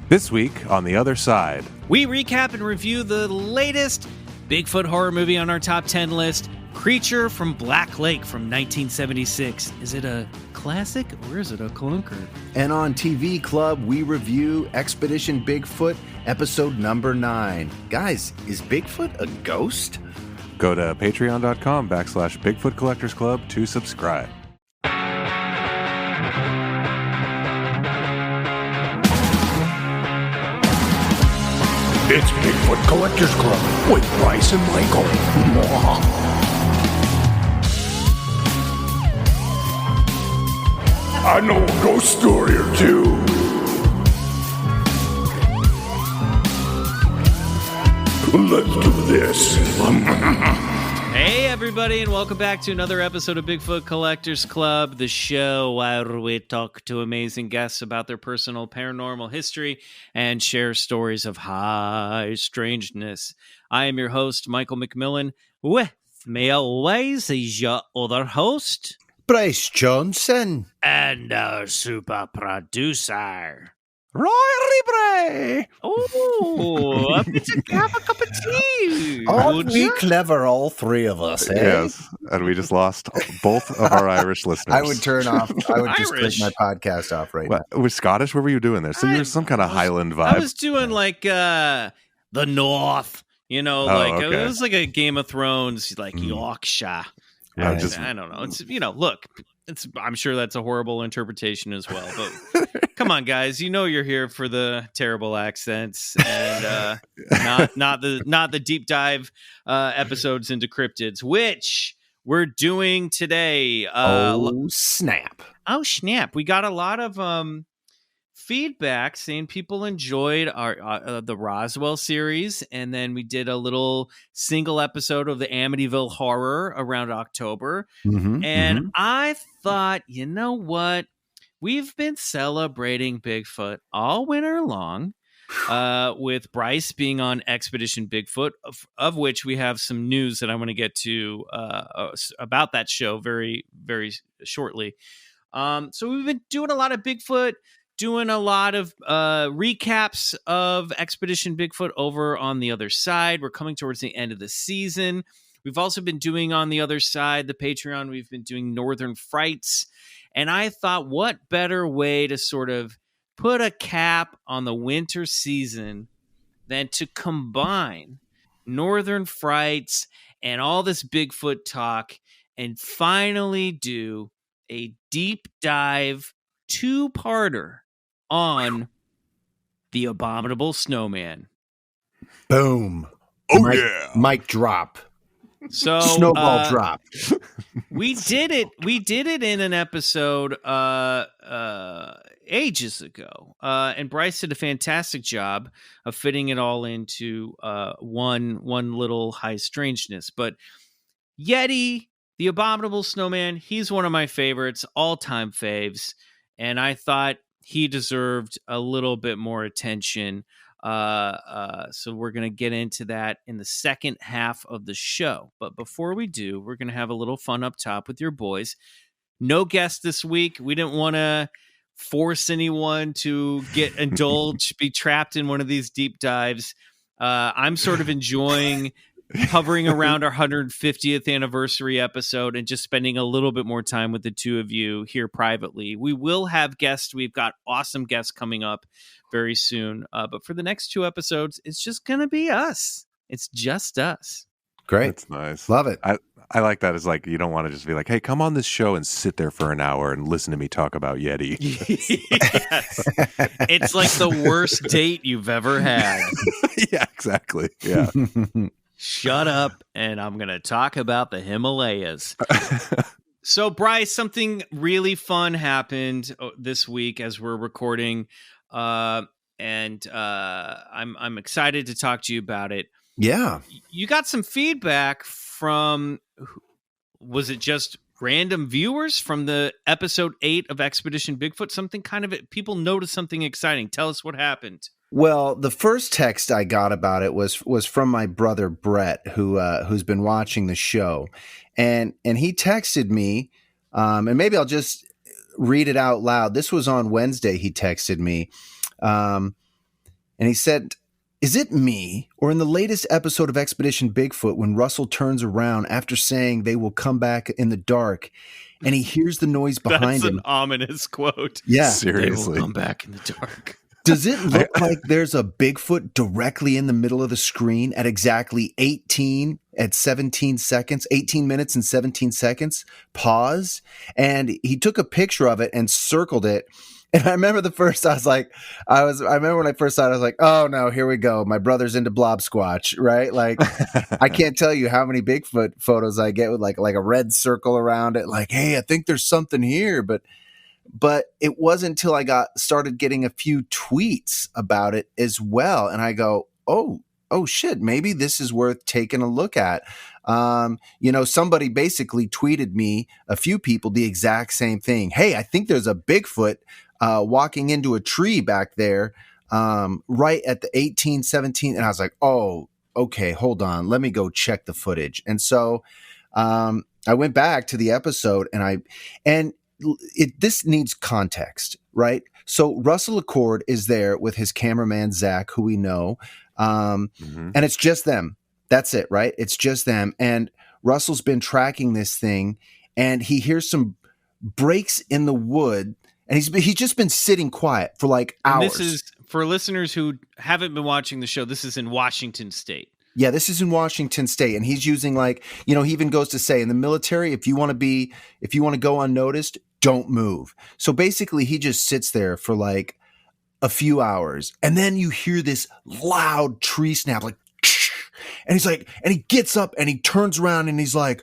This week on The Other Side, we recap and review the latest Bigfoot horror movie on our top 10 list, Creature from Black Lake from 1976. Is it a classic or is it a clunker? And on TV Club, we review Expedition Bigfoot, episode number 9. Guys, is Bigfoot a ghost? go to patreon.com/Bigfoot Collectors Club to subscribe. It's Bigfoot Collectors Club with Bryce and Michael. I know a ghost story or two. Let's do this. Hey, everybody, and welcome back to another episode of Bigfoot Collectors Club, the show where we talk to amazing guests about their personal paranormal history and share stories of high strangeness. I am your host, Michael McMillan. With me always is your other host, Bryce Johnson. and our super producer, Roy Libre! oh, have a cup of tea. Aren't we clever, all three of us, eh? Yes, and we just lost both of our Irish listeners. I would turn off, I would just Irish. click my podcast off right now. What, was Scottish? What were you doing there? So you're some kind of Highland vibe. I was doing like the North, you know, okay. it was like a Game of Thrones, like Yorkshire. Yeah, Right. just I don't know. It's look, I'm sure that's a horrible interpretation as well. But come on, guys, you know you're here for the terrible accents and not the deep dive episodes into cryptids, which we're doing today. Snap. Oh snap! We got a lot of feedback saying people enjoyed our the Roswell series, and then we did a little single episode of the Amityville Horror around October. And I thought, you know what? We've been celebrating Bigfoot all winter long, with Bryce being on Expedition Bigfoot, of which we have some news that I want to get to about that show very, very shortly. So we've been doing a lot of Bigfoot, doing a lot of recaps of Expedition Bigfoot over on The Other Side. We're coming towards the end of the season. We've also been doing on The Other Side, the Patreon, we've been doing Northern Frights. And I thought, what better way to sort of put a cap on the winter season than to combine Northern Frights and all this Bigfoot talk and finally do a deep dive two-parter on the Abominable Snowman. Boom. Oh, Mic drop. So Snowball drop. We did it in an episode ages ago. And Bryce did a fantastic job of fitting it all into one little high strangeness. But Yeti, the Abominable Snowman, he's one of my favorites, all-time faves. And I thought he deserved a little bit more attention. So we're going to get into that in the second half of the show. But before we do, we're going to have a little fun up top with your boys. No guest this week. We didn't want to force anyone to get indulged, be trapped in one of these deep dives. I'm sort of enjoying hovering around our 150th anniversary episode and just spending a little bit more time with the two of you here privately. We will have guests. We've got awesome guests coming up very soon. But for the next two episodes, it's just going to be us. It's just us. Great. That's nice. Love it. I like that. It's like you don't want to just be like, hey, come on this show and sit there for an hour and listen to me talk about Yeti. Yes. It's like the worst date you've ever had. Yeah, exactly. Yeah. Shut up, and I'm going to talk about the Himalayas. So, Bryce, something really fun happened this week as we're recording, and I'm excited to talk to you about it. Yeah. You got some feedback from, was it just random viewers from the episode 8 of Expedition Bigfoot? Something kind of, people noticed something exciting. Tell us what happened. Well, the first text I got about it was from my brother Brett, who's been watching the show, and he texted me, and maybe I'll just read it out loud. This was on Wednesday. He texted me. And he said, "Is it me, or in the latest episode of Expedition Bigfoot when Russell turns around after saying they will come back in the dark and he hears the noise behind That's him?" an ominous quote. Yeah. Seriously. They will come back in the dark. Does it look like there's a Bigfoot directly in the middle of the screen at exactly 18 minutes and 17 seconds? Pause. And he took a picture of it and circled it. And I remember I remember when I first saw it, I was like, oh no, here we go. My brother's into blob squatch, right? Like, I can't tell you how many Bigfoot photos I get with like a red circle around it. Like, hey, I think there's something here. But it wasn't until I started getting a few tweets about it as well. And I go, oh shit, maybe this is worth taking a look at. Somebody basically tweeted me, a few people, the exact same thing. Hey, I think there's a Bigfoot walking into a tree back there right at the 18-17. And I was like, oh, okay, hold on. Let me go check the footage. And so I went back to the episode and this needs context, right? So Russell Accord is there with his cameraman, Zach, who we know, and it's just them. That's it, right? It's just them. And Russell's been tracking this thing, and he hears some breaks in the wood, and he's just been sitting quiet for like hours. And this is, for listeners who haven't been watching the show, this is in Washington State. Yeah, this is in Washington State, and he's using he even goes to say in the military, if you want to go unnoticed, don't move. So basically he just sits there for like a few hours, and then you hear this loud tree snap, like, and he's like, and he gets up and he turns around and he's like,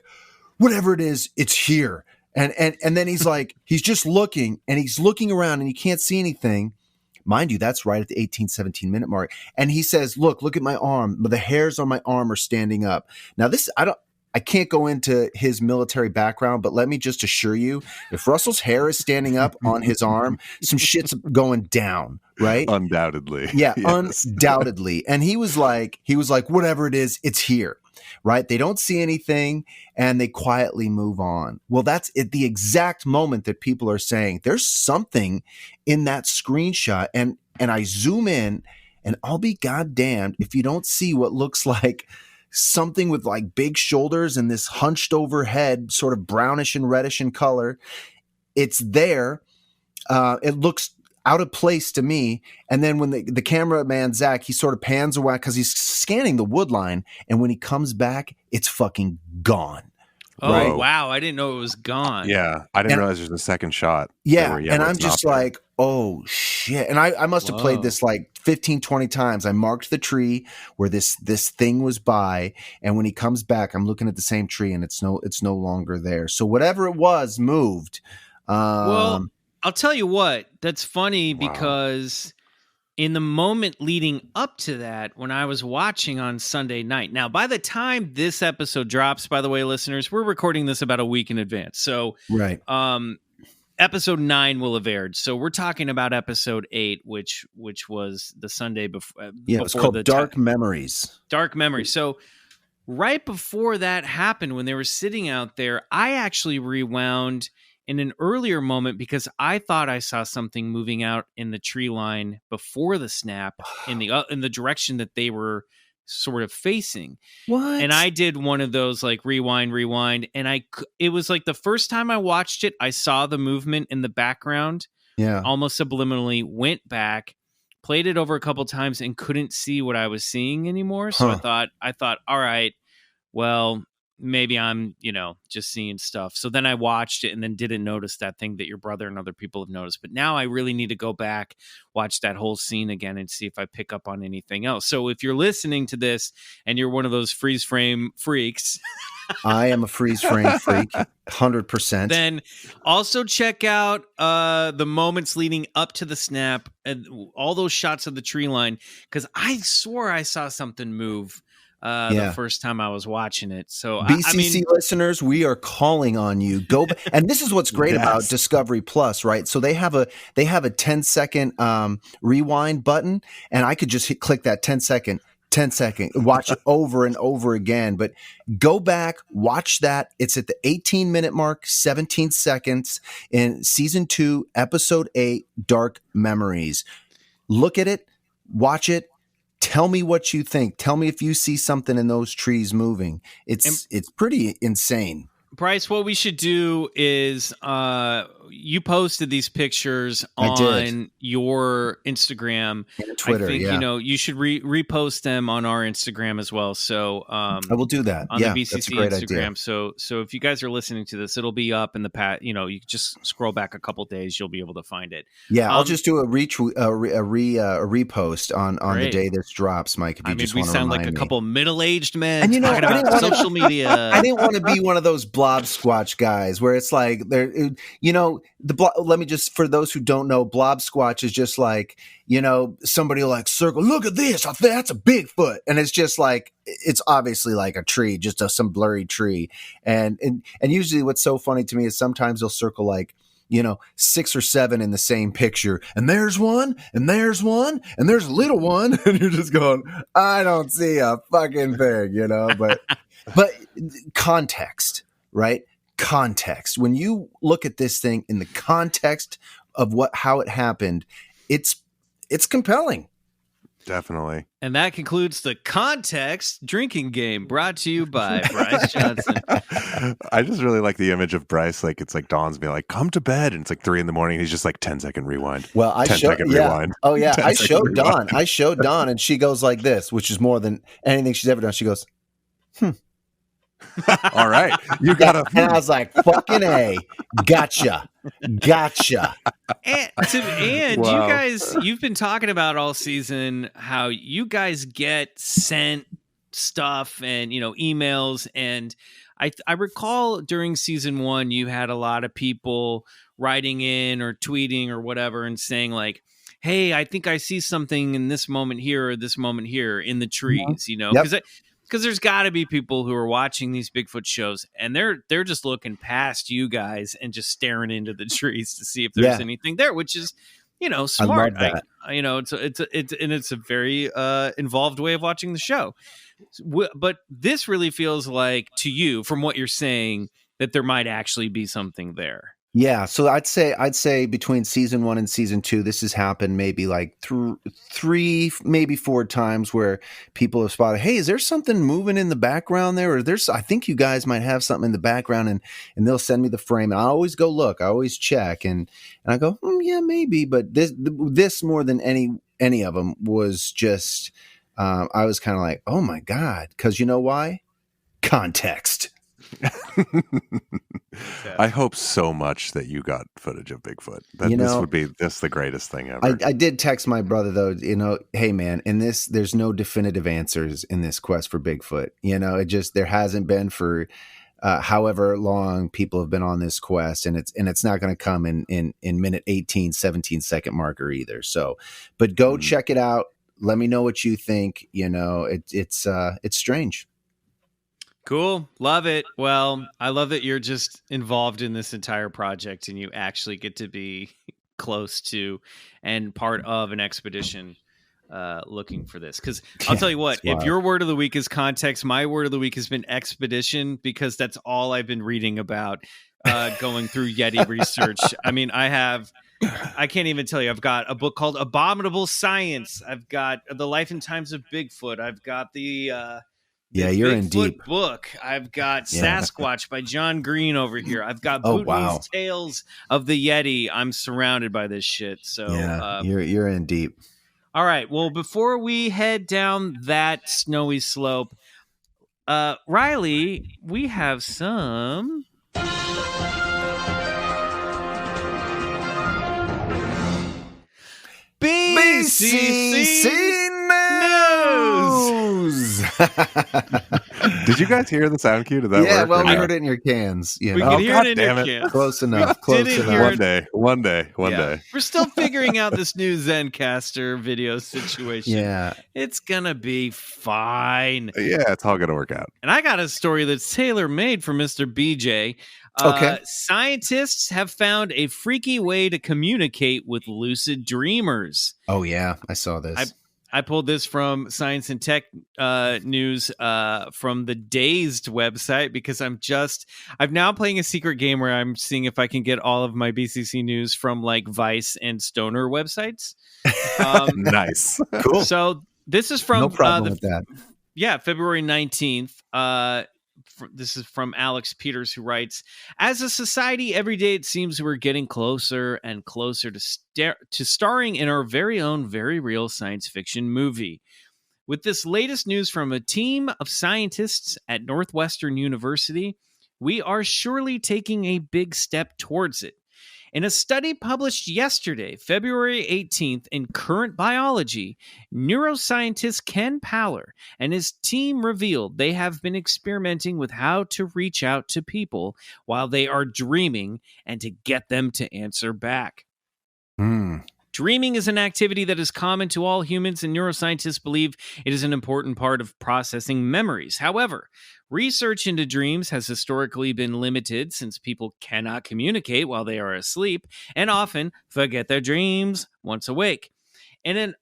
whatever it is, it's here. And then he's like, he's just looking, and he's looking around and he can't see anything. Mind you, that's right at the 18-17 minute mark. And he says, look at my arm. The hairs on my arm are standing up. Now I can't go into his military background, but let me just assure you, if Russell's hair is standing up on his arm, some shit's going down, right? Undoubtedly. Yeah, Yes. undoubtedly. And he was like, whatever it is, it's here, right? They don't see anything and they quietly move on. Well, that's at the exact moment that people are saying there's something in that screenshot. And I zoom in, and I'll be goddamned if you don't see what looks like something with like big shoulders and this hunched over head, sort of brownish and reddish in color. It's there. It looks out of place to me. And then when the cameraman, Zach, he sort of pans away because he's scanning the wood line. And when he comes back, it's fucking gone. Oh, right? wow. I didn't know it was gone. Yeah. I didn't realize there's a second shot. Yeah. Where And I'm it's not just there. like, oh shit. And I must have played this like 15, 20 times. I marked the tree where this thing was by. And when he comes back, I'm looking at the same tree and it's no longer there. So whatever it was moved. Well, I'll tell you what, that's funny Wow. because in the moment leading up to that, when I was watching on Sunday night, now by the time this episode drops, by the way, listeners, we're recording this about a week in advance. So right. episode 9 will have aired. So we're talking about episode 8, which was the Sunday before. Yeah, it's called Dark Memories. Dark Memories. So right before that happened, when they were sitting out there, I actually rewound in an earlier moment because I thought I saw something moving out in the tree line before the snap in the direction that they were sort of facing. What? And I did one of those like rewind, and it was like the first time I watched it, I saw the movement in the background. Yeah. Almost subliminally, went back, played it over a couple times, and couldn't see what I was seeing anymore. So I thought, all right, well, maybe I'm, just seeing stuff. So then I watched it and then didn't notice that thing that your brother and other people have noticed. But now I really need to go back, watch that whole scene again and see if I pick up on anything else. So if you're listening to this and you're one of those freeze frame freaks, I am a freeze frame freak, 100%. then also check out the moments leading up to the snap and all those shots of the tree line, because I swore I saw something move the first time I was watching it. So BCC listeners, we are calling on you. Go and this is what's great about Discovery Plus, right? So they have a 10-second rewind button, and I could just click that 10-second, watch it over and over again. But go back, watch that. It's at the 18-minute mark, 17 seconds in season 2, episode 8, Dark Memories. Look at it. watch it. Tell me what you think. Tell me if you see something in those trees moving. It's pretty insane. Bryce, what we should do is you posted these pictures on your Instagram and Twitter. I think you should repost them on our Instagram as well. So I will do that on the BCC that's a great Instagram. Idea. So if you guys are listening to this, it'll be up in the past. You can just scroll back a couple days, you'll be able to find it. Yeah, I'll just do a repost on the day this drops, Mike. If you we sound like a couple middle-aged men and talking about social media. I didn't want to be one of those blob squatch guys where it's like let me just, for those who don't know, blob squatch is just like, somebody will like circle, look at this, that's a Bigfoot, and it's just like, it's obviously like a tree, just some blurry tree, and usually what's so funny to me is sometimes they'll circle like 6 or 7 in the same picture, and there's one, and there's one, and there's a little one, and you're just going, I don't see a fucking thing, but context, right? Context. When you look at this thing in the context of how it happened, it's compelling. Definitely. And that concludes the Context drinking game, brought to you by Bryce Johnson. I just really like the image of Bryce. Like, it's like Dawn's being like, come to bed. And it's like 3 a.m. He's just like 10-second rewind. Well, I showed rewind. Oh, yeah. I showed Dawn. I showed Dawn, and she goes like this, which is more than anything she's ever done. She goes, all right, you got and I was like, fucking A, gotcha. And Wow. you guys, you've been talking about all season how you guys get sent stuff and emails, and I recall during season 1 you had a lot of people writing in or tweeting or whatever and saying like, hey, I think I see something in this moment here or this moment here in the trees, because there's got to be people who are watching these Bigfoot shows and they're just looking past you guys and just staring into the trees to see if there's anything there, which is smart. I love that. It's a very involved way of watching the show. But this really feels like, to you, from what you're saying, that there might actually be something there. Yeah, so I'd say between season 1 and season 2, this has happened maybe like 3, maybe 4 times where people have spotted, hey, is there something moving in the background there? Or I think you guys might have something in the background, and they'll send me the frame. And I always go look, I always check, and I go, yeah, maybe. But this more than any of them was just, I was kind of like, oh my God, because you know why? Context. I hope so much that you got footage of Bigfoot. This would be the greatest thing ever. I did text my brother though, hey man, there's no definitive answers in this quest for Bigfoot. There hasn't been for however long people have been on this quest, and it's not going to come in minute 18, 17-second marker either. So, but go check it out. Let me know what you think. It's strange. Cool. Love it. Well, I love that you're just involved in this entire project and you actually get to be close to and part of an expedition looking for this. Because I'll tell you what, if your word of the week is context, my word of the week has been expedition, because that's all I've been reading about going through Yeti research. I mean, I can't even tell you. I've got a book called Abominable Science. I've got The Life and Times of Bigfoot. I've got the you're Bigfoot in deep book. I've got Sasquatch by John Green over here. I've got Putin's Tales of the Yeti. I'm surrounded by this shit. So you're in deep. All right. Well, before we head down that snowy slope, Riley, we have some BCC news. Did you guys hear the sound cue? Did that work? Well, we heard it in your cans. We can hear it in your cans. Close enough. Close enough. One day. We're still figuring out this new Zencaster video situation. Yeah. It's going to be fine. Yeah, it's all going to work out. And I got a story that's tailor-made for Mr. BJ. Okay. Scientists have found a freaky way to communicate with lucid dreamers. Oh, yeah. I saw this. I pulled this from Science and Tech News from the Dazed website because I'm now playing a secret game where I'm seeing if I can get all of my BCC news from like Vice and Stoner websites. Nice. Cool. So this is from No problem with that. Yeah, February 19th. This is from Alex Peters, who writes, as a society, every day it seems we're getting closer and closer to starring in our very own, very real science fiction movie. With this latest news from a team of scientists at Northwestern University, we are surely taking a big step towards it. In a study published yesterday, February 18th, in Current Biology, neuroscientist Ken Powler and his team revealed they have been experimenting with how to reach out to people while they are dreaming and to get them to answer back. Dreaming is an activity that is common to all humans, and neuroscientists believe it is an important part of processing memories. However, research into dreams has historically been limited since people cannot communicate while they are asleep and often forget their dreams once awake. In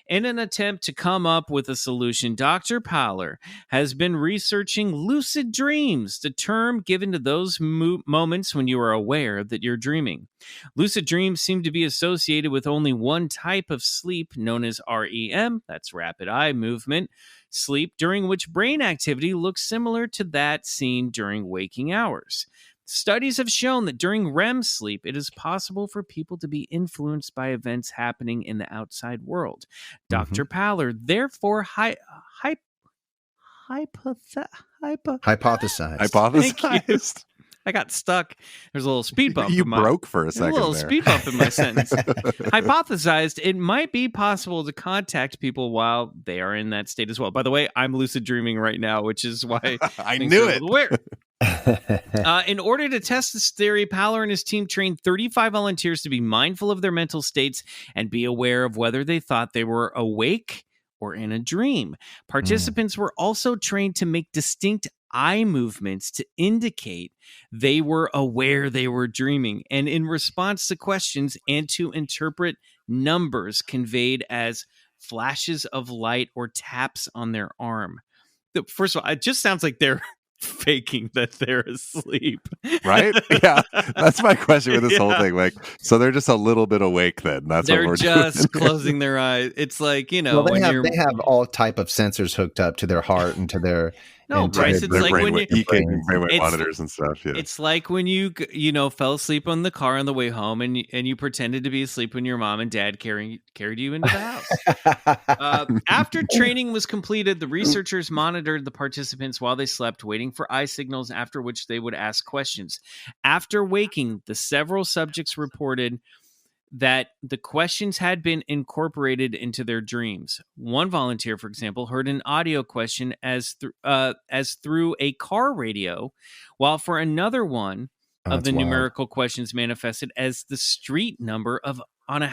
an attempt to come up with a solution, Dr. Powler has been researching lucid dreams, the term given to those moments when you are aware that you're dreaming. Lucid dreams seem to be associated with only one type of sleep known as REM, that's rapid eye movement, sleep, during which brain activity looks similar to that seen during waking hours. Studies have shown that during REM sleep, it is possible for people to be influenced by events happening in the outside world. Dr. Powler therefore hypothesized. I got stuck. There's a little speed bump. You broke for a second. A little there. speed bump in my sentence. Hypothesized it might be possible to contact people while they are in that state as well. By the way, I'm lucid dreaming right now, which is why I knew it. Weird. In order to test this theory, Powler and his team trained 35 volunteers to be mindful of their mental states and be aware of whether they thought they were awake or in a dream. Participants were also trained to make distinct eye movements to indicate they were aware they were dreaming, and in response to questions and to interpret numbers conveyed as flashes of light or taps on their arm. First of all, it just sounds like they're faking that they're asleep, right? Yeah, that's my question with this whole thing. Like, so they're just a little bit awake then. They're what we're just doing. closing their eyes. It's like, you know, well, they have all type of sensors hooked up to their heart and to their Bryce, it's like when you brainwave monitors and stuff. Yeah. It's like when you fell asleep on the car on the way home and you pretended to be asleep when your mom and dad carried you into the house. After training was completed, the researchers monitored the participants while they slept, waiting for eye signals, after which they would ask questions. After waking, the several subjects reported that the questions had been incorporated into their dreams. One volunteer, for example, heard an audio question as through a car radio, while for another one of the numerical questions manifested as the street number of a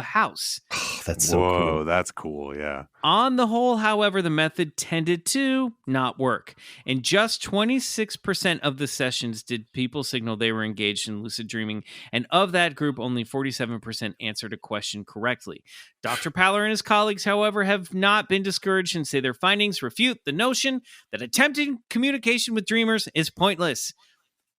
house. That's so cool. That's cool. Yeah. On the whole, however, the method tended to not work. In just 26% of the sessions did people signal they were engaged in lucid dreaming, and of that group, only 47% answered a question correctly. Dr. Powler and his colleagues, however, have not been discouraged and say their findings refute the notion that attempting communication with dreamers is pointless.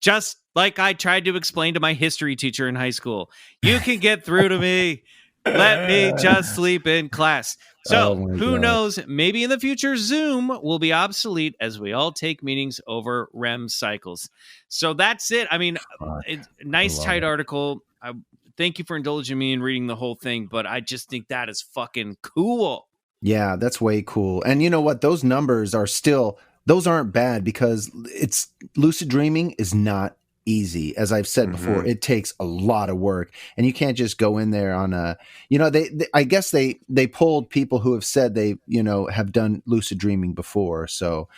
Just like I tried to explain to my history teacher in high school. You can get through to me. Let me just sleep in class. So who knows? Maybe in the future, Zoom will be obsolete as we all take meetings over REM cycles. So that's it. I mean, nice, tight article. Thank you for indulging me in reading the whole thing, but I just think that is fucking cool. Yeah, that's way cool. And you know what? Those numbers are still... Those aren't bad because lucid dreaming is not easy. As I've said before, it takes a lot of work, and you can't just go in there on I guess they polled people who have said they, have done lucid dreaming before. So,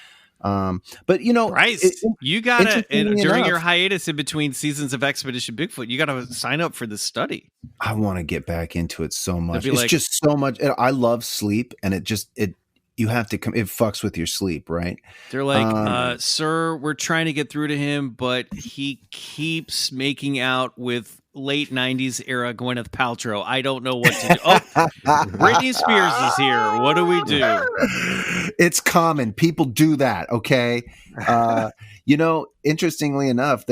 but Bryce, you gotta, during your hiatus in between seasons of Expedition Bigfoot, you gotta sign up for this study. I want to get back into it so much. It's just so much. I love sleep, and you have to it fucks with your sleep, right? They're like, sir, we're trying to get through to him, but he keeps making out with late 90s era Gwyneth Paltrow. I don't know what to do. Oh, Britney Spears is here. What do we do? It's common. People do that. Okay. Interestingly enough,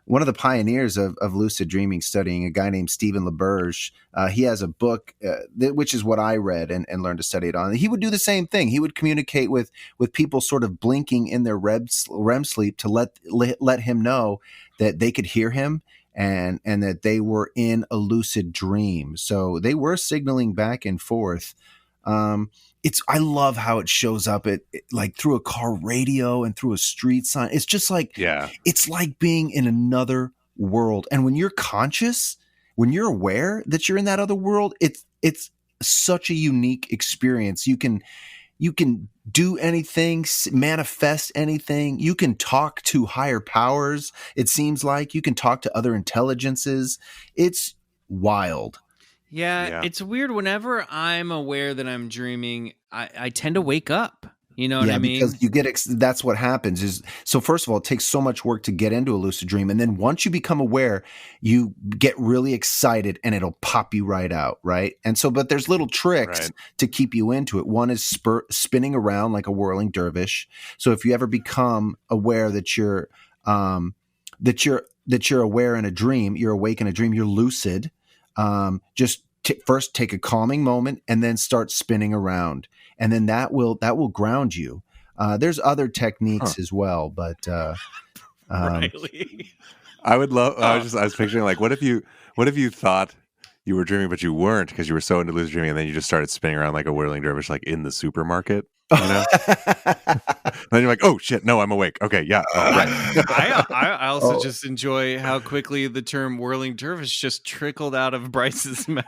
one of the pioneers of lucid dreaming studying, a guy named Stephen LaBerge, he has a book, which is what I read and learned to study it on. He would do the same thing. He would communicate with people sort of blinking in their REM sleep to let him know that they could hear him and that they were in a lucid dream. So they were signaling back and forth. I love how it shows up like through a car radio and through a street sign. It's just like, it's like being in another world. And when you're conscious, when you're aware that you're in that other world, it's such a unique experience. You can do anything, manifest anything. You can talk to higher powers. It seems like you can talk to other intelligences. It's wild. Yeah, it's weird. Whenever I'm aware that I'm dreaming, I tend to wake up. You know what I mean? Because you that's what happens. So first of all, it takes so much work to get into a lucid dream. And then once you become aware, you get really excited and it'll pop you right out. Right. And so, but there's little tricks to keep you into it. One is spinning around like a whirling dervish. So if you ever become aware that you're aware in a dream, you're awake in a dream, you're lucid. Just first take a calming moment and then start spinning around, and then that will ground you. There's other techniques as well, but Riley. I would love. I was picturing like, what if you thought you were dreaming but you weren't because you were so into lucid dreaming, and then you just started spinning around like a whirling dervish, like in the supermarket. You know? Then you're like, oh shit, no, I'm awake. Okay, yeah. Oh, right. I also just enjoy how quickly the term whirling dervish just trickled out of Bryce's mouth.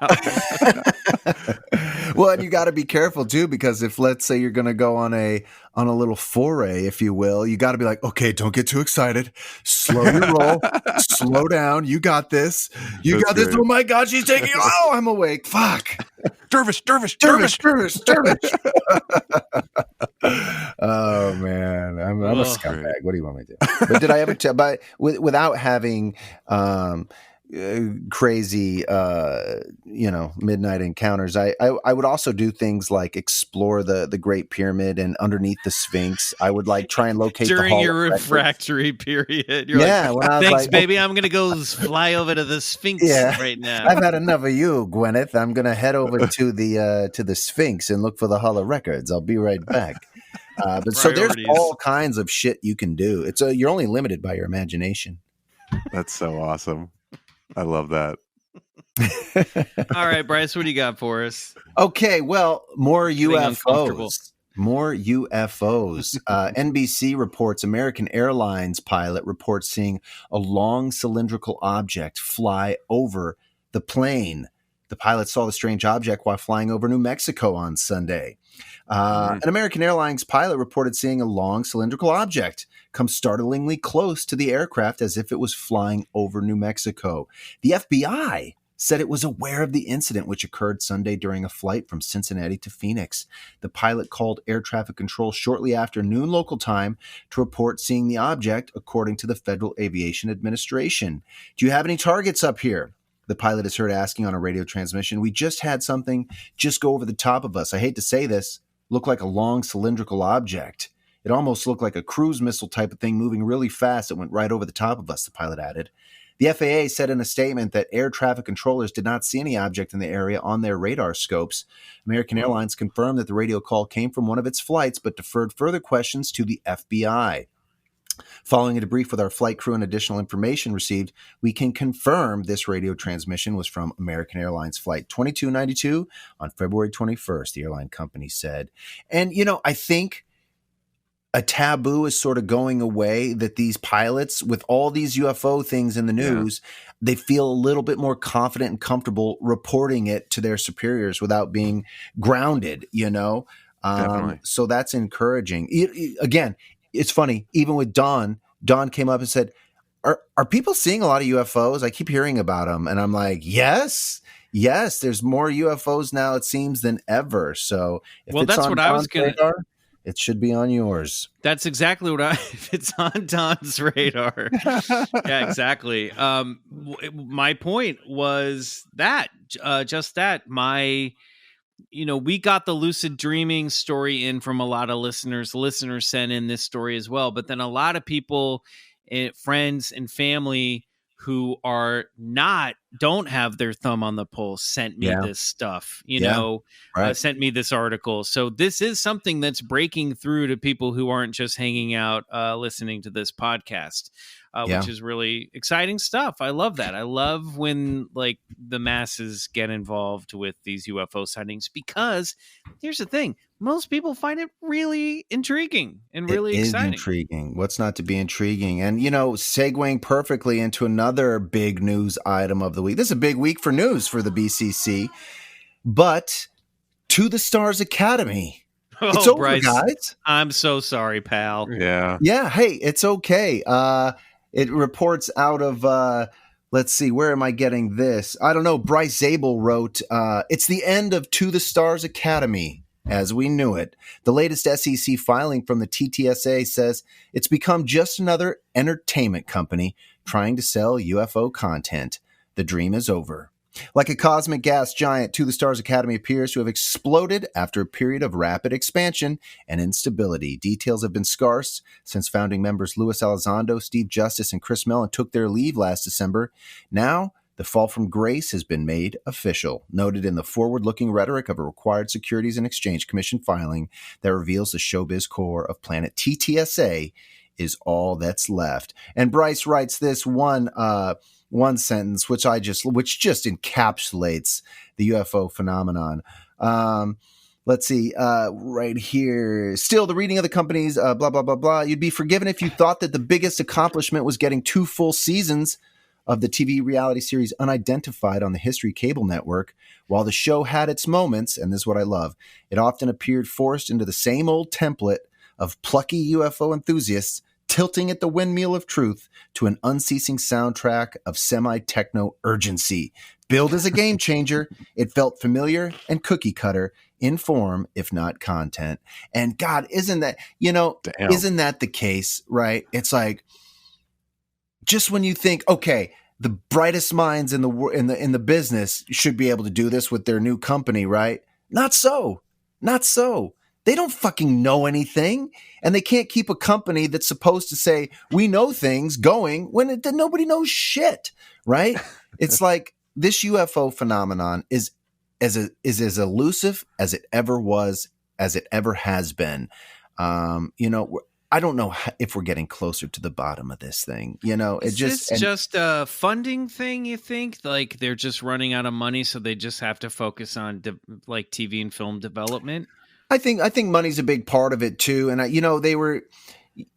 Well, and you got to be careful too, because if let's say you're going to go on a little foray, if you will, you got to be like, okay, don't get too excited. Slow your roll. Slow down. You got this. You got this. Oh my God, she's taking. Oh, I'm awake. Fuck. Dervish. Oh man, I'm a scumbag. What do you want me to do? But did I ever tell? But without having crazy, midnight encounters, I would also do things like explore the Great Pyramid and underneath the Sphinx. I would like try and locate during the your refractory period. You're when I was thanks, like, baby. I'm gonna go fly over to the Sphinx right now. I've had enough of you, Gwyneth. I'm gonna head over to the Sphinx and look for the Holo records. I'll be right back. But so there's all kinds of shit you can do. It's you're only limited by your imagination. That's so awesome. I love that. All right, Bryce, what do you got for us? Okay, well, more UFOs. More UFOs. NBC reports American Airlines pilot reports seeing a long cylindrical object fly over the plane. The pilot saw the strange object while flying over New Mexico on Sunday. An American Airlines pilot reported seeing a long cylindrical object come startlingly close to the aircraft as if it was flying over New Mexico. The FBI said it was aware of the incident, which occurred Sunday during a flight from Cincinnati to Phoenix. The pilot called air traffic control shortly after noon local time to report seeing the object, according to the Federal Aviation Administration. Do you have any targets up here? The pilot is heard asking on a radio transmission. We just had something just go over the top of us. I hate to say this, looked like a long cylindrical object. It almost looked like a cruise missile type of thing moving really fast. It went right over the top of us, the pilot added. The FAA said in a statement that air traffic controllers did not see any object in the area on their radar scopes. American Airlines confirmed that the radio call came from one of its flights, but deferred further questions to the FBI. Following a debrief with our flight crew and additional information received, we can confirm this radio transmission was from American Airlines Flight 2292 on February 21st, the airline company said. And, I think a taboo is sort of going away that these pilots, with all these UFO things in the news, they feel a little bit more confident and comfortable reporting it to their superiors without being grounded, Definitely. So that's encouraging. Again, it's funny, even with Dawn came up and said, are people seeing a lot of UFOs? I keep hearing about them. And I'm like, yes, there's more UFOs now, it seems, than ever. So if well, it's that's on what I was going to. It should be on yours. That's exactly what if it's on Don's radar. Yeah, exactly. My point was that, just that we got the lucid dreaming story in from a lot of listeners. Listeners sent in this story as well, but then a lot of people, friends and family who don't have their thumb on the pulse sent me this stuff, sent me this article. So this is something that's breaking through to people who aren't just hanging out, listening to this podcast, which is really exciting stuff. I love that. I love when the masses get involved with these UFO sightings, because here's the thing. Most people find it really intriguing and really exciting. Intriguing. What's not to be intriguing? And, segueing perfectly into another big news item of the week. This is a big week for news for the BCC, but To the Stars Academy. It's over, Bryce, guys. I'm so sorry, pal. Yeah. Yeah. Hey, it's okay. It reports out of, let's see, where am I getting this? I don't know. Bryce Zabel wrote, it's the end of To the Stars Academy as we knew it. The latest SEC filing from the TTSA says it's become just another entertainment company trying to sell UFO content. The dream is over. Like a cosmic gas giant, To the Stars Academy appears to have exploded after a period of rapid expansion and instability. Details have been scarce since founding members Luis Elizondo, Steve Justice, and Chris Mellon took their leave last December. Now, the fall from grace has been made official, noted in the forward-looking rhetoric of a required Securities and Exchange Commission filing that reveals the showbiz core of Planet TTSA is all that's left. And Bryce writes this one sentence, which just encapsulates the UFO phenomenon. Let's see, right here. Still, the reading of the company's blah, blah, blah, blah. You'd be forgiven if you thought that the biggest accomplishment was getting 2 full seasons of the TV reality series Unidentified on the History Cable Network. While the show had its moments, and this is what I love, it often appeared forced into the same old template of plucky UFO enthusiasts tilting at the windmill of truth to an unceasing soundtrack of semi-techno urgency. Billed as a game changer, it felt familiar and cookie cutter in form, if not content. And God, isn't that the case, right? It's like, just when you think, okay, the brightest minds in the business should be able to do this with their new company, right? Not so. They don't fucking know anything, and they can't keep a company that's supposed to say we know things going when nobody knows shit, right? It's like this UFO phenomenon is as elusive as it ever was, as it ever has been. I don't know if we're getting closer to the bottom of this thing. Is this just a funding thing, you think? Like they're just running out of money, so they just have to focus on TV and film development? I think money's a big part of it too. And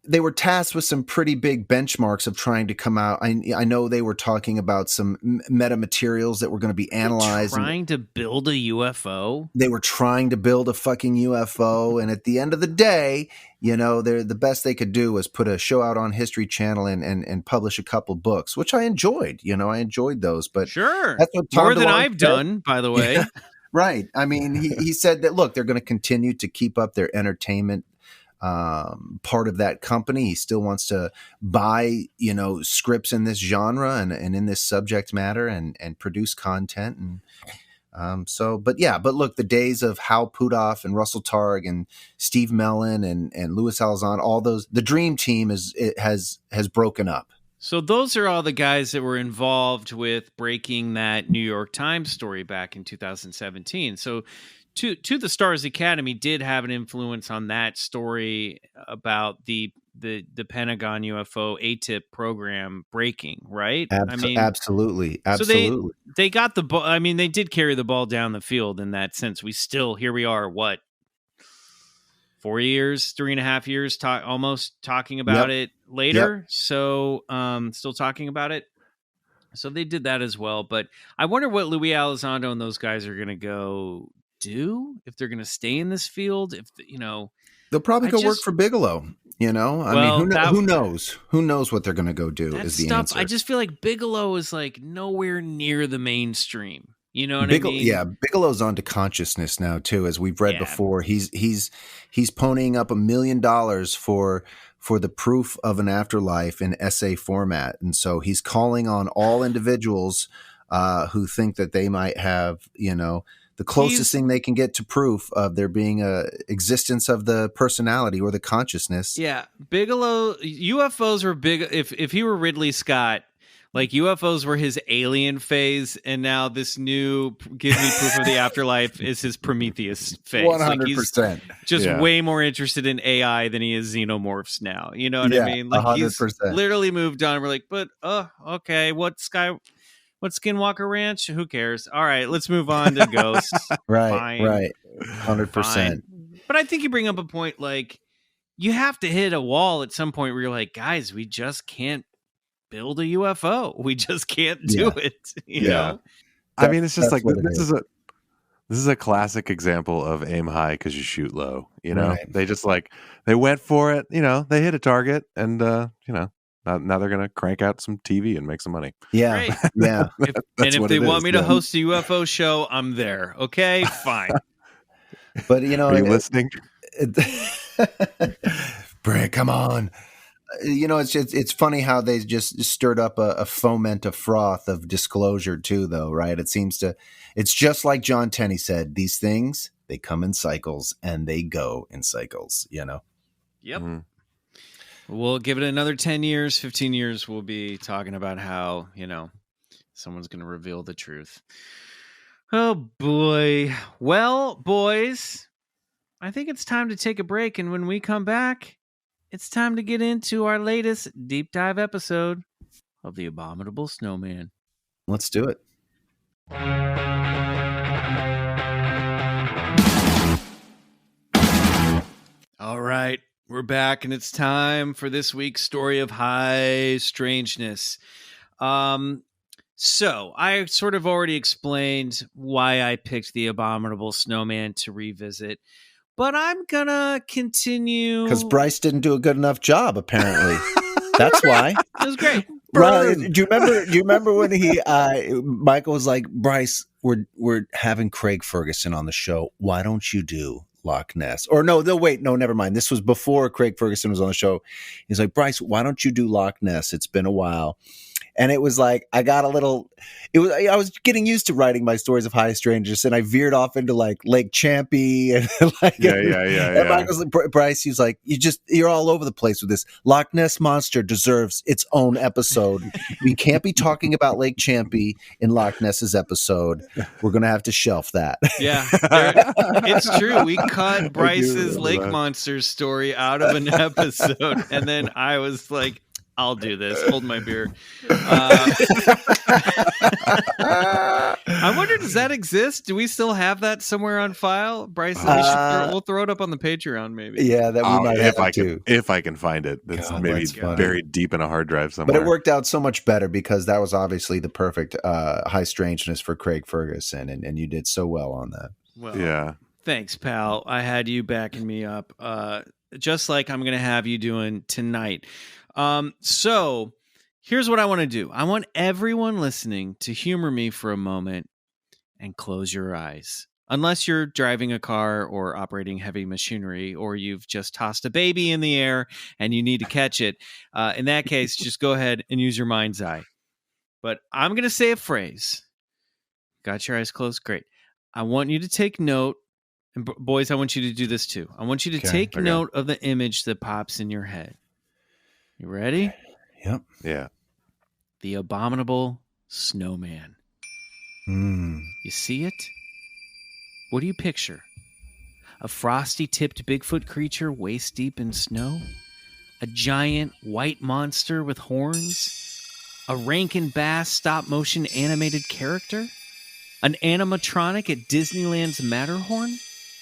they were tasked with some pretty big benchmarks of trying to come out. I know they were talking about some meta materials that were going to be analyzed. Trying to build a UFO. They were trying to build a fucking UFO. And at the end of the day, the best they could do was put a show out on History Channel and publish a couple books, which I enjoyed. I enjoyed those. But sure, that's what more than I've done, by the way. Yeah, right. I mean, he said that, look, they're going to continue to keep up their entertainment part of that company. He still wants to buy, scripts in this genre and in this subject matter and produce content. And but look, the days of Hal Puthoff and Russell Targ and Steve Mellon and Luis Elizondo, all those, the dream team has broken up. So those are all the guys that were involved with breaking that New York Times story back in 2017. So To the Stars Academy did have an influence on that story about the Pentagon UFO ATIP program breaking, right? Absolutely. So they got the ball. I mean, they did carry the ball down the field in that sense. Here we are, 4 years, 3.5 years, almost talking about it later. Yep. So still talking about it. So they did that as well. But I wonder what Luis Elizondo and those guys are going to go do, if they're going to stay in this field. They'll probably go work for Bigelow. Who knows? Who knows what they're going to go do is the answer. I just feel like Bigelow is nowhere near the mainstream. You know what I mean? Yeah, Bigelow's onto consciousness now too, as we've read Yeah. before. He's ponying up $1 million for the proof of an afterlife in essay format, and so he's calling on all individuals who think that they might have, the closest thing they can get to proof of there being a existence of the personality or the consciousness. Yeah, Bigelow, UFOs were big. If he were Ridley Scott, like UFOs were his alien phase, and now this new give me proof of the afterlife is his Prometheus phase. 100%. Just way more interested in AI than he is xenomorphs now. You know what I mean? Like 100%. he's literally moved on. We're like, but okay, what Skinwalker Ranch? Who cares? All right, let's move on to ghosts. Right, 100%. But I think you bring up a point, like you have to hit a wall at some point where you're like, guys, we just can't build a UFO. We just can't do it. You know? I mean, it's just like this is a classic example of aim high because you shoot low. You know, they just they went for it. You know, they hit a target, and now they're gonna crank out some TV and make some money. Yeah, right. Yeah. If they want me to host a UFO show, I'm there. Okay, fine. But are you listening? Brad, come on. It's funny how they just stirred up a foment of froth of disclosure too, though, right? It's just like John Tenney said, these things, they come in cycles and they go in cycles, Yep. Mm-hmm. We'll give it another 10 years, 15 years. We'll be talking about how, someone's going to reveal the truth. Oh boy. Well, boys, I think it's time to take a break. And when we come back, it's time to get into our latest deep dive episode of The Abominable Snowman. Let's do it. All right, we're back, and it's time for this week's story of high strangeness. So I sort of already explained why I picked The Abominable Snowman to revisit. But I'm going to continue. Because Bryce didn't do a good enough job, apparently. That's why. It was great. Right. Do you remember when Michael was like, Bryce, we're having Craig Ferguson on the show. Why don't you do Loch Ness? Or no, never mind. This was before Craig Ferguson was on the show. He's like, Bryce, why don't you do Loch Ness? It's been a while. And it was like, I was getting used to writing my stories of high strangeness, and I veered off into like Lake Champy and and Michael's like, Bryce, he's like, you're all over the place with this. Loch Ness Monster deserves its own episode. We can't be talking about Lake Champy in Loch Ness's episode. We're going to have to shelf that. Yeah, it's true. We cut Bryce's Lake Monsters story out of an episode, and then I was like, I'll do this. Hold my beer. I wonder, does that exist? Do we still have that somewhere on file, Bryce? We'll throw it up on the Patreon, maybe. Yeah, that we might have to. If I can find it, that's maybe buried deep in a hard drive somewhere. But it worked out so much better because that was obviously the perfect high strangeness for Craig Ferguson, and you did so well on that. Well, yeah. Thanks, pal. I had you backing me up, just like I'm going to have you doing tonight. So here's what I want to do. I want everyone listening to humor me for a moment and close your eyes. Unless you're driving a car or operating heavy machinery, or you've just tossed a baby in the air and you need to catch it. In that case, just go ahead and use your mind's eye. But I'm going to say a phrase. Got your eyes closed? Great. I want you to take note. And boys, I want you to do this too. I want you to take note of the image that pops in your head. You ready? Yep. Yeah. The Abominable Snowman. You see it? What do you picture? A frosty-tipped Bigfoot creature waist deep in snow? A giant white monster with horns? A Rankin Bass stop-motion animated character? An animatronic at Disneyland's Matterhorn?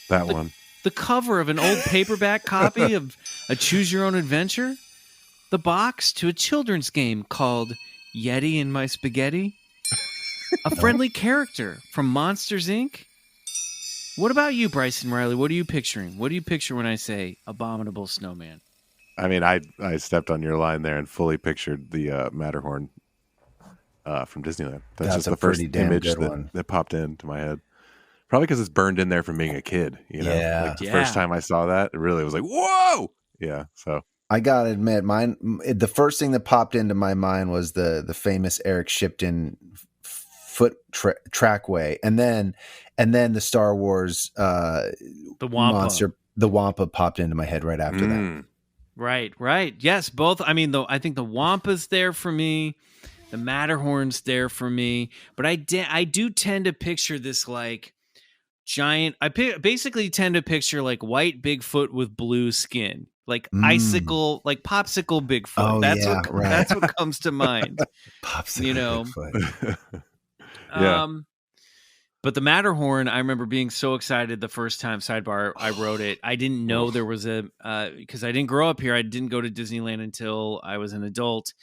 That one. The cover of an old paperback copy of A Choose Your Own Adventure? The box to a children's game called Yeti in My Spaghetti? A friendly character from Monsters, Inc.? What about you, Bryson Riley? What are you picturing? What do you picture when I say Abominable Snowman? I mean, I stepped on your line there and fully pictured the Matterhorn from Disneyland. That's just a the first pretty damn image good one. that popped into my head. Probably because it's burned in there from being a kid. You know, Yeah. like the first time I saw that, it really was like, whoa. Yeah. So I gotta admit, the first thing that popped into my mind was the famous Eric Shipton foot trackway, and then the Star Wars The Wampa monster, the Wampa, popped into my head right after that. Right. Yes, both. I mean, I think the Wampa's there for me. The Matterhorn's there for me. But I do tend to picture this like giant. Basically tend to picture like white Bigfoot with blue skin, like icicle, like popsicle Bigfoot. Oh, That's what comes to mind. Popsicle Bigfoot. yeah. But the Matterhorn, I remember being so excited the first time, sidebar, I wrote it. I didn't know there was because I didn't grow up here. I didn't go to Disneyland until I was an adult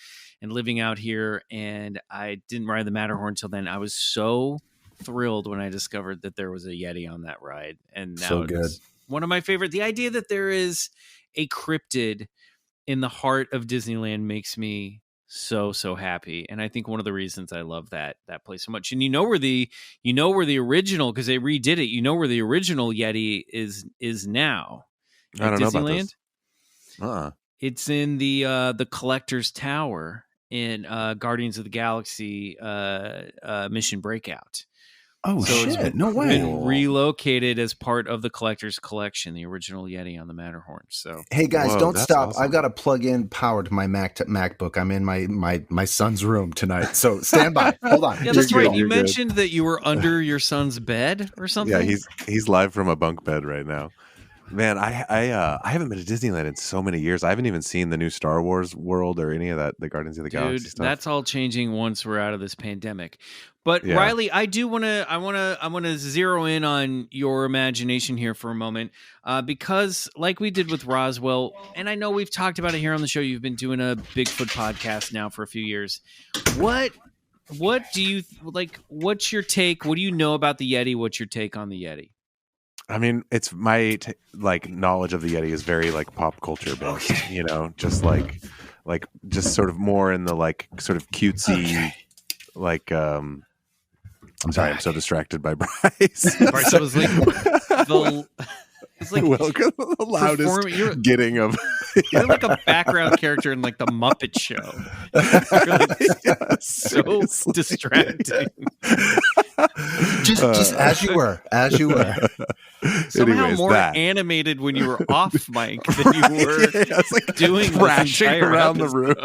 and living out here. And I didn't ride the Matterhorn until then. I was so thrilled when I discovered that there was a Yeti on that ride. And now So good. it's one of my favorite. The idea that there is a cryptid in the heart of Disneyland makes me so happy, and I think one of the reasons I love that place so much. And you know where the original, because they redid it, you know where the original Yeti is now I don't know about Disneyland. this. It's in the Collector's Tower in Guardians of the Galaxy Mission Breakout. Oh, so shit! It's No way. been relocated as part of the Collector's Collection, the original Yeti on the Matterhorn. So, hey guys, Whoa, don't that's stop! awesome. I've got to plug in power to my MacBook. I'm in my son's room tonight, so stand by. Hold on. yeah, that's You're right. good, You you're good. mentioned that you were under your son's bed or something. Yeah, he's live from a bunk bed right now. Man, I haven't been to Disneyland in so many years. I haven't even seen the new Star Wars world or any of that, the Guardians of the Galaxy Dude, stuff. that's all changing once we're out of this pandemic. But Yeah. Riley, I want to zero in on your imagination here for a moment, because like we did with Roswell, and I know we've talked about it here on the show. You've been doing a Bigfoot podcast now for a few years. What do you like? What's your take? What do you know about the Yeti? What's your take on the Yeti? I mean, it's my knowledge of the Yeti is very like pop culture based, you know, just just sort of more in the like sort of cutesy, like I'm sorry, I'm so distracted by Bryce. Bryce was like it's like welcome to the loudest getting of. You're like a background character in like the Muppet Show. You're like so distracting. Just as you were. Somehow Anyways, more that. animated when you were off mic than you were it's like doing crashing this entire around episode.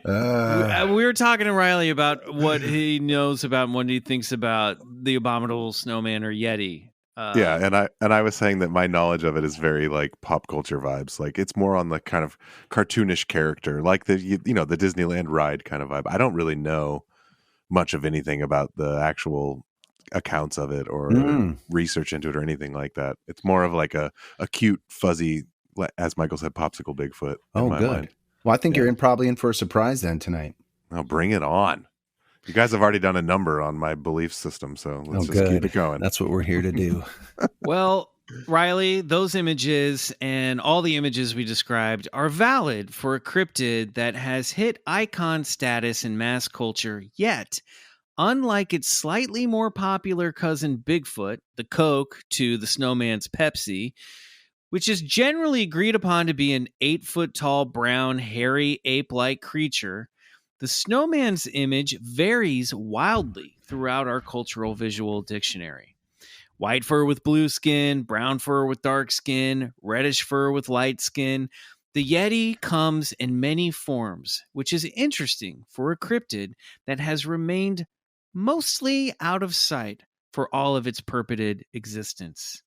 the room. We were talking to Riley about what he knows about what he thinks about the Abominable Snowman or Yeti. Yeah, and I was saying that my knowledge of it is very like pop culture vibes. Like it's more on the kind of cartoonish character, like the the Disneyland ride kind of vibe. I don't really know much of anything about the actual accounts of it or research into it or anything like that. It's more of like a cute, fuzzy, as Michael said, popsicle Bigfoot. Oh, good. Mind. Well, I think you're probably in for a surprise then tonight. Oh, bring it on. You guys have already done a number on my belief system, so let's just keep it going. That's what we're here to do. Well, Riley, those images and all the images we described are valid for a cryptid that has hit icon status in mass culture, yet, unlike its slightly more popular cousin Bigfoot, the Coke to the Snowman's Pepsi, which is generally agreed upon to be an 8-foot-tall, brown, hairy, ape-like creature, the Snowman's image varies wildly throughout our cultural visual dictionary. White fur with blue skin, brown fur with dark skin, reddish fur with light skin. The Yeti comes in many forms, which is interesting for a cryptid that has remained mostly out of sight for all of its purported existence.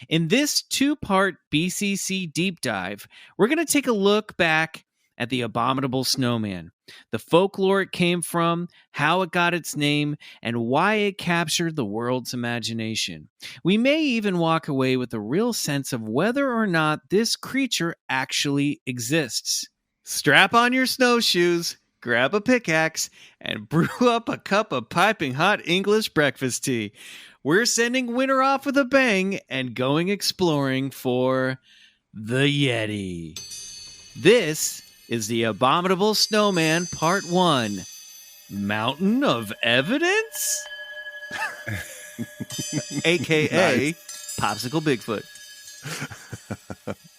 In this 2-part BCC deep dive, we're going to take a look back at the Abominable Snowman, the folklore it came from, how it got its name, and why it captured the world's imagination. We may even walk away with a real sense of whether or not this creature actually exists. Strap on your snowshoes, grab a pickaxe, and brew up a cup of piping hot English breakfast tea. We're sending winter off with a bang and going exploring for the Yeti. This is the Abominable Snowman Part 1. Mountain of Evidence? AKA Popsicle Bigfoot.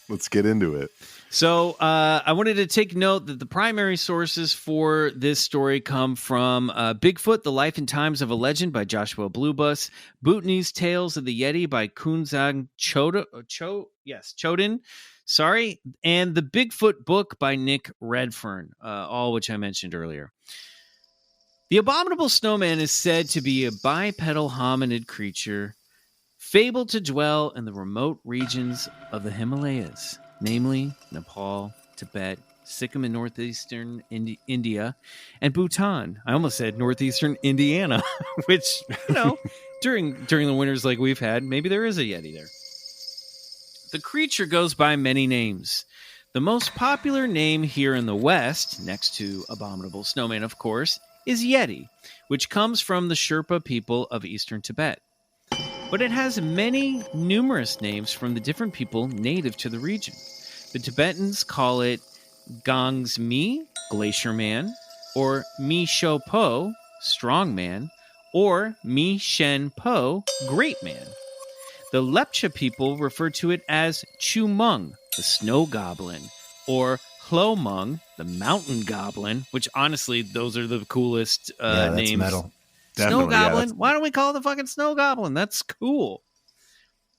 Let's get into it. So I wanted to take note that the primary sources for this story come from Bigfoot, The Life and Times of a Legend by Joshua Bluebus, Bhutanese Tales of the Yeti by Kunzang Chodin, and The Bigfoot Book by Nick Redfern, all which I mentioned earlier. The Abominable Snowman is said to be a bipedal hominid creature fabled to dwell in the remote regions of the Himalayas, namely Nepal, Tibet, Sikkim in northeastern India, and Bhutan. I almost said northeastern Indiana, which, during the winters like we've had, maybe there is a Yeti there. The creature goes by many names. The most popular name here in the West, next to Abominable Snowman, of course, is Yeti, which comes from the Sherpa people of eastern Tibet. But it has many numerous names from the different people native to the region. The Tibetans call it Gangsmi, Glacier Man, or Mi Sho Po, Strong Man, or Mi Shen Po, Great Man. The Lepcha people refer to it as Chu Mung, the Snow Goblin, or Hlo Mung, the Mountain Goblin, which honestly, those are the coolest names. Metal. Snow Goblin? Why don't we call it the fucking Snow Goblin? That's cool.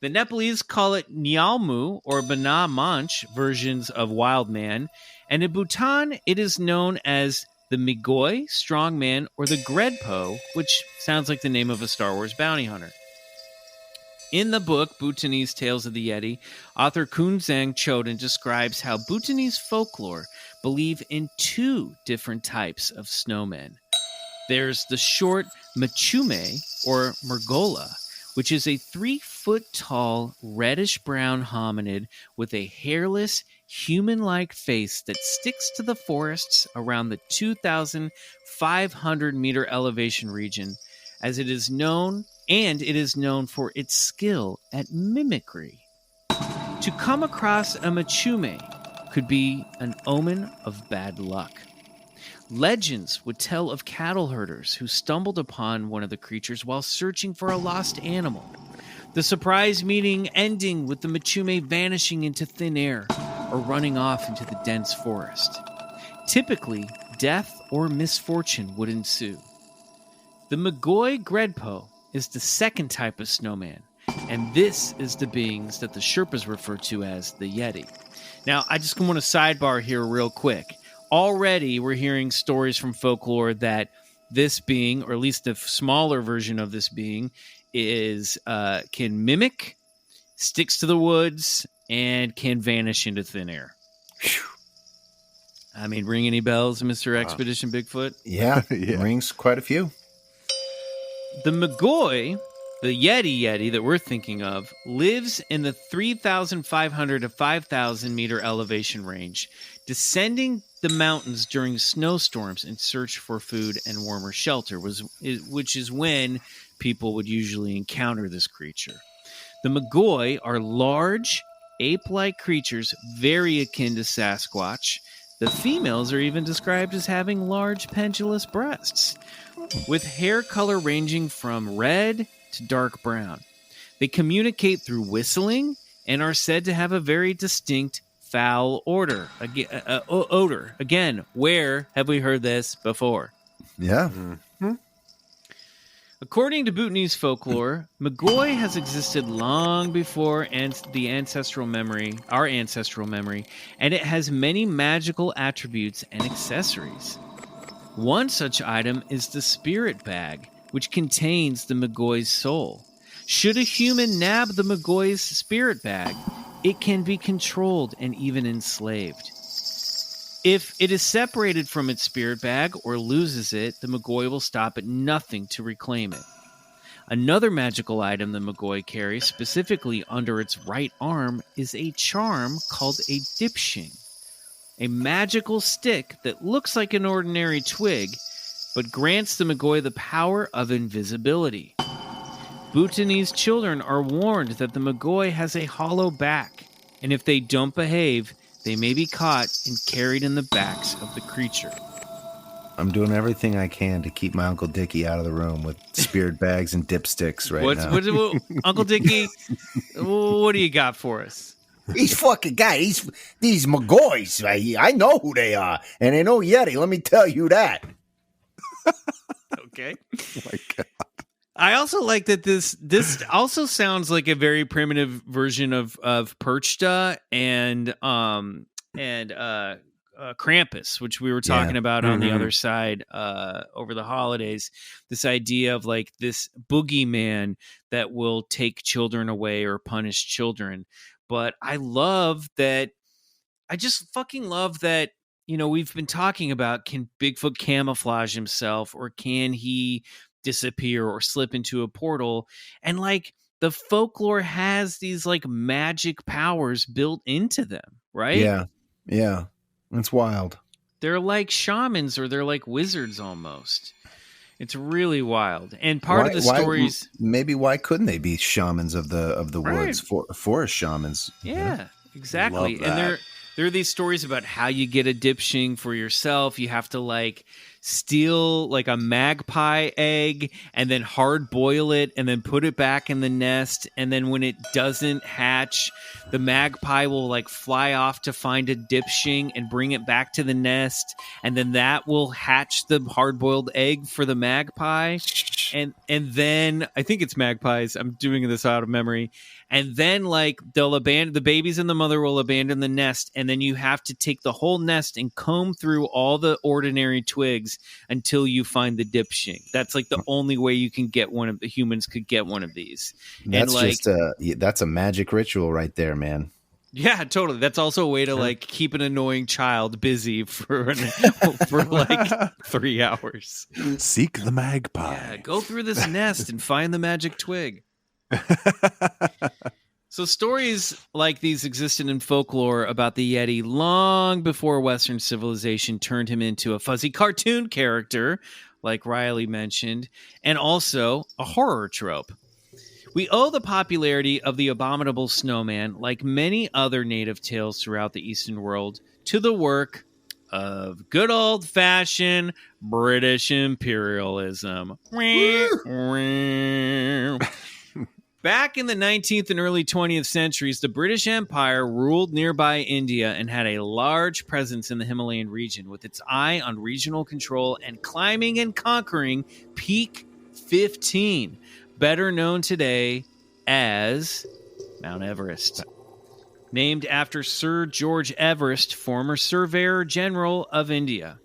The Nepalese call it Nyalmu or Bana Manch versions of Wild Man, and in Bhutan it is known as the Migoi, Strong Man, or the Gredpo, which sounds like the name of a Star Wars bounty hunter. In the book, Bhutanese Tales of the Yeti, author Kunzang Chodin describes how Bhutanese folklore believe in two different types of snowmen. There's the short Machume, or Mergola, which is a 3-foot-tall, reddish-brown hominid with a hairless, human-like face that sticks to the forests around the 2,500-meter elevation region, as it is known for its skill at mimicry. To come across a Machume could be an omen of bad luck. Legends would tell of cattle herders who stumbled upon one of the creatures while searching for a lost animal. The surprise meeting ending with the Machume vanishing into thin air or running off into the dense forest. Typically, death or misfortune would ensue. The Migoi Gredpo is the second type of snowman, and this is the beings that the Sherpas refer to as the Yeti. Now, I just want to sidebar here real quick. Already, we're hearing stories from folklore that this being, or at least the smaller version of this being, is can mimic, sticks to the woods, and can vanish into thin air. Whew. I mean, ring any bells, Mr. Expedition Bigfoot? Yeah, rings quite a few. The Migoi, the Yeti that we're thinking of, lives in the 3,500 to 5,000 meter elevation range, descending the mountains during snowstorms in search for food and warmer shelter, which is when people would usually encounter this creature. The Migoi are large, ape-like creatures very akin to Sasquatch. The females are even described as having large pendulous breasts, with hair color ranging from red to dark brown. They communicate through whistling and are said to have a very distinct foul odor. Again, where have we heard this before? Yeah. Mm-hmm. According to Bhutanese folklore, Migoi has existed long before our ancestral memory, and it has many magical attributes and accessories. One such item is the spirit bag, which contains the Migoi's soul. Should a human nab the Migoi's spirit bag, it can be controlled and even enslaved. If it is separated from its spirit bag or loses it, the Migoi will stop at nothing to reclaim it. Another magical item the Migoi carries, specifically under its right arm, is a charm called a dipshing, a magical stick that looks like an ordinary twig, but grants the Migoi the power of invisibility. Bhutanese children are warned that the Migoi has a hollow back, and if they don't behave, they may be caught and carried in the backs of the creature. I'm doing everything I can to keep my Uncle Dickie out of the room with speared bags and dipsticks now. Uncle Dickie, what do you got for us? These fucking guys, these Magoys, I know who they are. And they know Yeti, let me tell you that. Okay. Oh my God. I also like that this also sounds like a very primitive version of Perchta and Krampus, which we were talking about on the other side over the holidays. This idea of like this boogeyman that will take children away or punish children. But I love that. I just fucking love that. You know, we've been talking about, can Bigfoot camouflage himself, or can he disappear or slip into a portal? And like the folklore has these like magic powers built into them, right? Yeah. It's wild. They're like shamans, or they're like wizards almost. It's really wild. And part of the stories, maybe why couldn't they be shamans of the woods, forest shamans? Yeah, exactly. And there are these stories about how you get a dipshing for yourself. You have to like steal like a magpie egg and then hard boil it and then put it back in the nest. And then when it doesn't hatch, the magpie will like fly off to find a dipshing and bring it back to the nest. And then that will hatch the hard boiled egg for the magpie. And then I think it's magpies. I'm doing this out of memory. And then like they'll abandon the babies, and the mother will abandon the nest. And then you have to take the whole nest and comb through all the ordinary twigs until you find the dipshing. That's like the only way you can get one of the humans could get one of these. That's just that's a magic ritual right there, man. Yeah, totally. That's also a way to like keep an annoying child busy for like 3 hours. Seek the magpie. Yeah, go through this nest and find the magic twig. So stories like these existed in folklore about the Yeti long before Western civilization turned him into a fuzzy cartoon character, like Riley mentioned, and also a horror trope. We owe the popularity of the Abominable Snowman, like many other native tales throughout the Eastern world, to the work of good old-fashioned British imperialism. Back in the 19th and early 20th centuries, the British Empire ruled nearby India and had a large presence in the Himalayan region, with its eye on regional control and climbing and conquering Peak 15, better known today as Mount Everest. Named after Sir George Everest, former Surveyor General of India.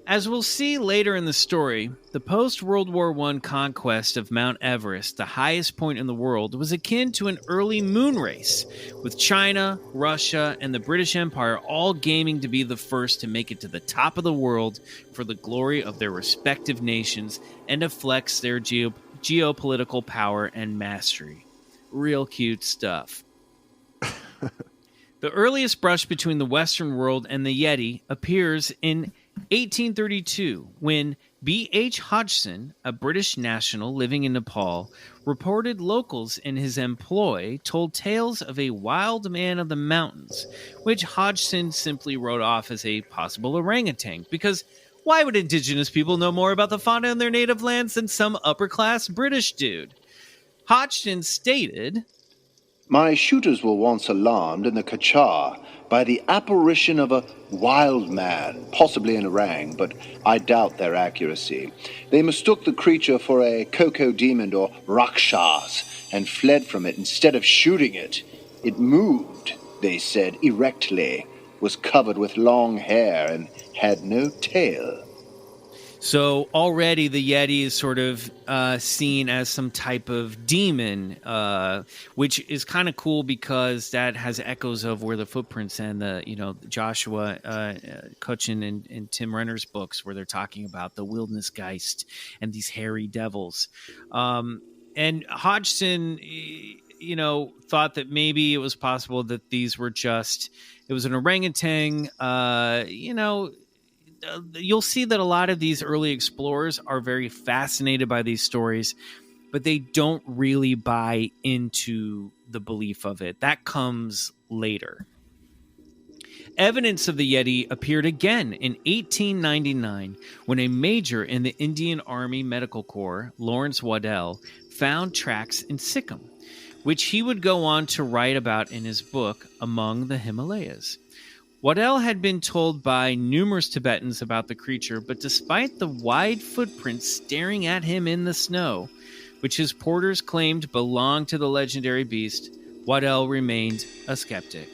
As we'll see later in the story, the post-World War I conquest of Mount Everest, the highest point in the world, was akin to an early moon race, with China, Russia, and the British Empire all gaming to be the first to make it to the top of the world for the glory of their respective nations and to flex their geopolitical power and mastery. Real cute stuff. The earliest brush between the Western world and the Yeti appears in 1832, when B.H. Hodgson, a British national living in Nepal, reported locals in his employ told tales of a wild man of the mountains, which Hodgson simply wrote off as a possible orangutan, because why would indigenous people know more about the fauna in their native lands than some upper-class British dude? Hodgson stated, "My shooters were once alarmed in the Kachar by the apparition of a wild man, possibly an orang, but I doubt their accuracy. They mistook the creature for a cocodemon or rakshas and fled from it instead of shooting it. It moved, they said, erectly, was covered with long hair and had no tail." So already the Yeti is sort of seen as some type of demon, which is kind of cool because that has echoes of where the footprints and the Joshua Cutchin and Tim Renner's books, where they're talking about the wilderness geist and these hairy devils. And Hodgson, thought that maybe it was possible that these were it was an orangutan. You'll see that a lot of these early explorers are very fascinated by these stories, but they don't really buy into the belief of it. That comes later. Evidence of the Yeti appeared again in 1899 when a major in the Indian Army Medical Corps, Lawrence Waddell, found tracks in Sikkim, which he would go on to write about in his book, Among the Himalayas. Waddell had been told by numerous Tibetans about the creature, but despite the wide footprints staring at him in the snow, which his porters claimed belonged to the legendary beast, Waddell remained a skeptic.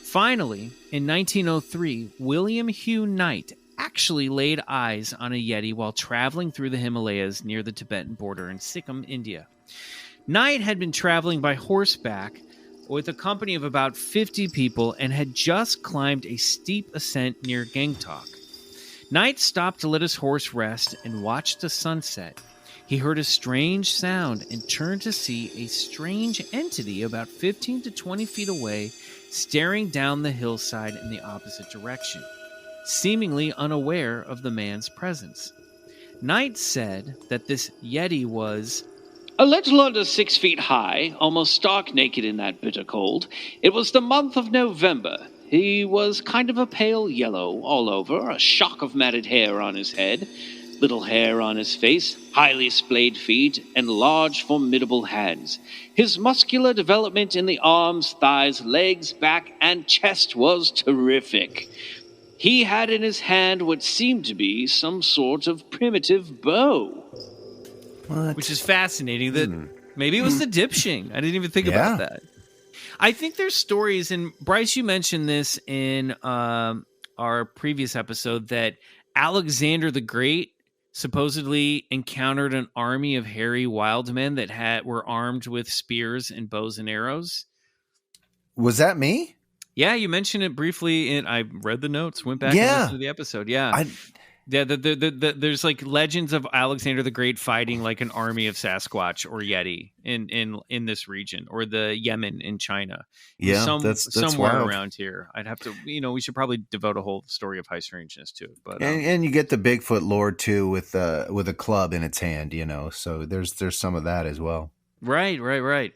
Finally, in 1903, William Hugh Knight actually laid eyes on a Yeti while traveling through the Himalayas near the Tibetan border in Sikkim, India. Knight had been traveling by horseback with a company of about 50 people and had just climbed a steep ascent near Gangtok. Knight stopped to let his horse rest and watch the sunset. He heard a strange sound and turned to see a strange entity about 15 to 20 feet away, staring down the hillside in the opposite direction, seemingly unaware of the man's presence. Knight said that this Yeti was a little under 6 feet high, almost stark naked in that bitter cold. It was the month of November. He was kind of a pale yellow all over, a shock of matted hair on his head, little hair on his face, highly splayed feet, and large, formidable hands. His muscular development in the arms, thighs, legs, back, and chest was terrific. He had in his hand what seemed to be some sort of primitive bow. What? Which is fascinating that maybe it was the dipshing. I didn't even think about that. I think there's stories, and Bryce, you mentioned this in our previous episode, that Alexander the Great supposedly encountered an army of hairy wild men that were armed with spears and bows and arrows. Was that me? Yeah, you mentioned it briefly, and I read the notes, went back and listened to the episode. Yeah. There's like legends of Alexander the Great fighting like an army of Sasquatch or Yeti in this region, or the Yemen in China. Yeah, that's somewhere wild. around here. I'd have to, we should probably devote a whole story of high strangeness to it. But and you get the Bigfoot lore too with a club in its hand, So there's some of that as well. Right.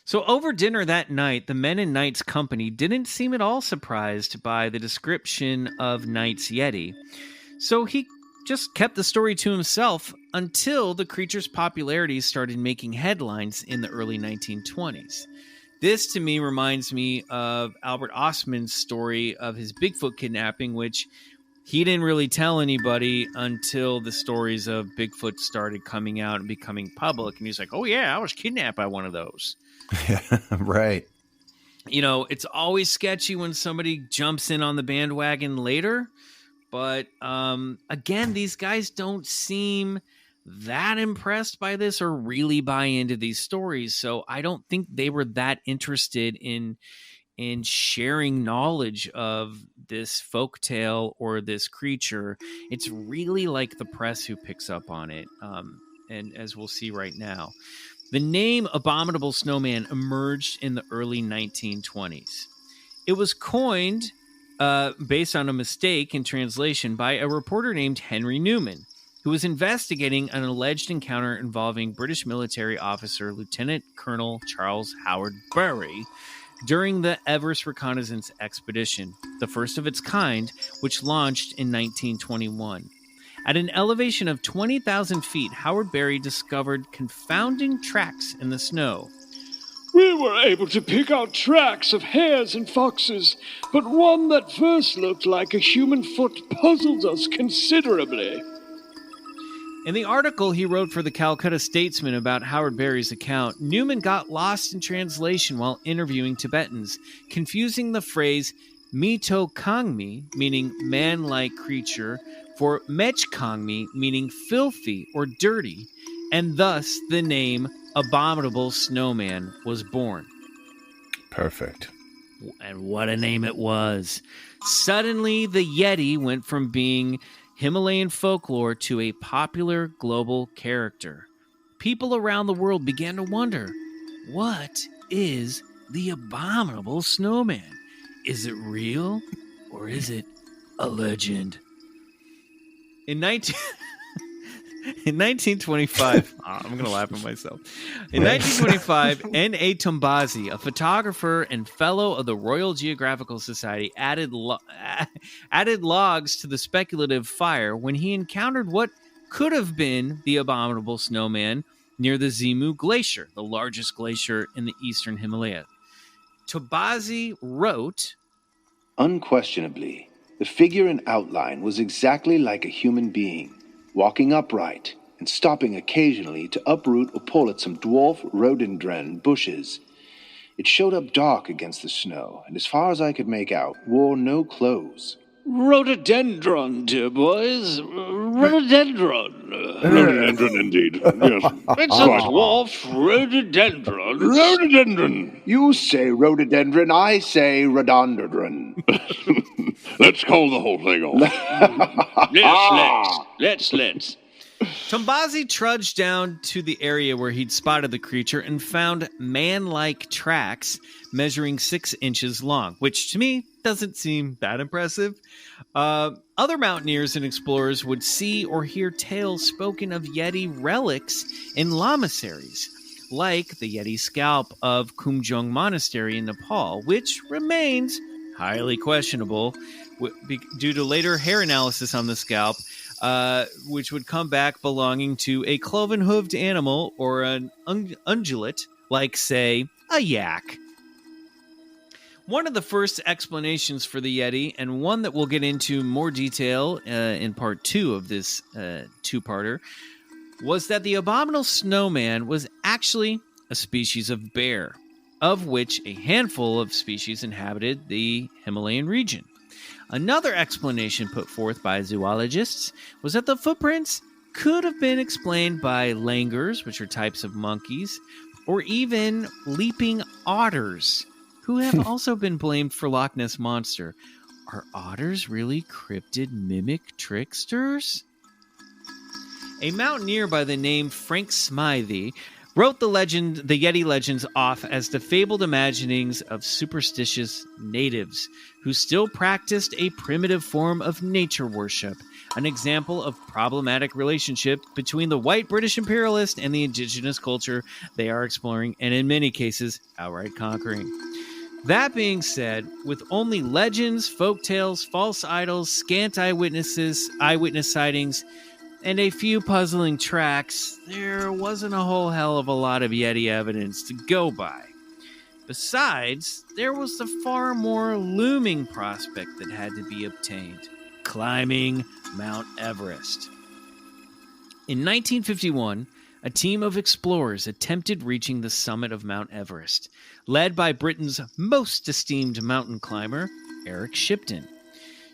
So over dinner that night, the men in Knight's company didn't seem at all surprised by the description of Knight's Yeti. So he just kept the story to himself until the creature's popularity started making headlines in the early 1920s. This, to me, reminds me of Albert Ostman's story of his Bigfoot kidnapping, which he didn't really tell anybody until the stories of Bigfoot started coming out and becoming public. And he's like, oh, yeah, I was kidnapped by one of those. Right. It's always sketchy when somebody jumps in on the bandwagon later. But again, these guys don't seem that impressed by this or really buy into these stories. So I don't think they were that interested in sharing knowledge of this folktale or this creature. It's really like the press who picks up on it. And as we'll see right now, the name Abominable Snowman emerged in the early 1920s. It was coined based on a mistake in translation by a reporter named Henry Newman, who was investigating an alleged encounter involving British military officer Lieutenant Colonel Charles Howard Bury during the Everest Reconnaissance Expedition, the first of its kind, which launched in 1921. At an elevation of 20,000 feet, Howard Bury discovered confounding tracks in the snow. We were able to pick out tracks of hares and foxes, but one that first looked like a human foot puzzled us considerably. In the article he wrote for the Calcutta Statesman about Howard Bury's account, Newman got lost in translation while interviewing Tibetans, confusing the phrase Mito Kangmi, meaning man-like creature, for Mechkangmi, meaning filthy or dirty, and thus the name Abominable Snowman was born. Perfect. And what a name it was. Suddenly, the Yeti went from being Himalayan folklore to a popular global character. People around the world began to wonder, what is the Abominable Snowman? Is it real or is it a legend? In In 1925, I'm going to laugh at myself. In 1925, N.A. Tombazi, a photographer and fellow of the Royal Geographical Society, added logs to the speculative fire when he encountered what could have been the Abominable Snowman near the Zimu Glacier, the largest glacier in the eastern Himalayas. Tombazi wrote, Unquestionably, the figure in outline was exactly like a human being, walking upright and stopping occasionally to uproot or pull at some dwarf rhododendron bushes. It showed up dark against the snow, and as far as I could make out, wore no clothes. Rhododendron, dear boys. Rhododendron. Rhododendron, indeed. Yes. It's a dwarf rhododendron. Rhododendron. You say rhododendron, I say rhododendron. Let's call the whole thing off. Let's. Tombazi trudged down to the area where he'd spotted the creature and found man-like tracks measuring 6 inches long, which to me doesn't seem that impressive. Other mountaineers and explorers would see or hear tales spoken of Yeti relics in lamaseries, like the Yeti scalp of Kumjong Monastery in Nepal, which remains highly questionable due to later hair analysis on the scalp, which would come back belonging to a cloven-hooved animal or an ungulate, like, say, a yak. One of the first explanations for the Yeti, and one that we'll get into more detail in part 2 of this two-parter, was that the Abominable Snowman was actually a species of bear, of which a handful of species inhabited the Himalayan region. Another explanation put forth by zoologists was that the footprints could have been explained by langurs, which are types of monkeys, or even leaping otters, who have also been blamed for Loch Ness Monster. Are otters really cryptid mimic tricksters? A mountaineer by the name Frank Smythe wrote the Yeti legends off as the fabled imaginings of superstitious natives who still practiced a primitive form of nature worship, an example of problematic relationship between the white British imperialist and the indigenous culture they are exploring, and in many cases, outright conquering. That being said, with only legends, folktales, false idols, scant eyewitness sightings, and a few puzzling tracks, there wasn't a whole hell of a lot of Yeti evidence to go by. Besides, there was the far more looming prospect that had to be obtained: climbing Mount Everest. In 1951, a team of explorers attempted reaching the summit of Mount Everest, led by Britain's most esteemed mountain climber, Eric Shipton.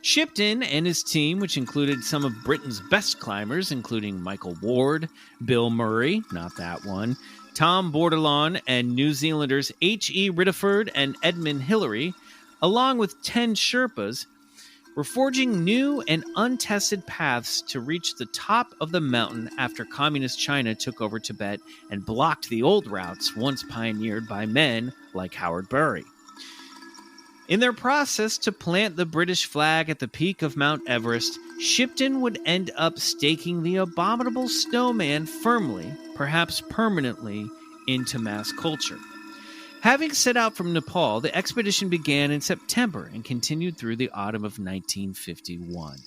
Shipton and his team, which included some of Britain's best climbers, including Michael Ward, Bill Murray, not that one, Tom Bordelon, and New Zealanders H.E. Riddiford and Edmund Hillary, along with 10 Sherpas, were forging new and untested paths to reach the top of the mountain after Communist China took over Tibet and blocked the old routes once pioneered by men like Howard Bury. In their process to plant the British flag at the peak of Mount Everest, Shipton would end up staking the Abominable Snowman firmly, perhaps permanently, into mass culture. Having set out from Nepal, the expedition began in September and continued through the autumn of 1951.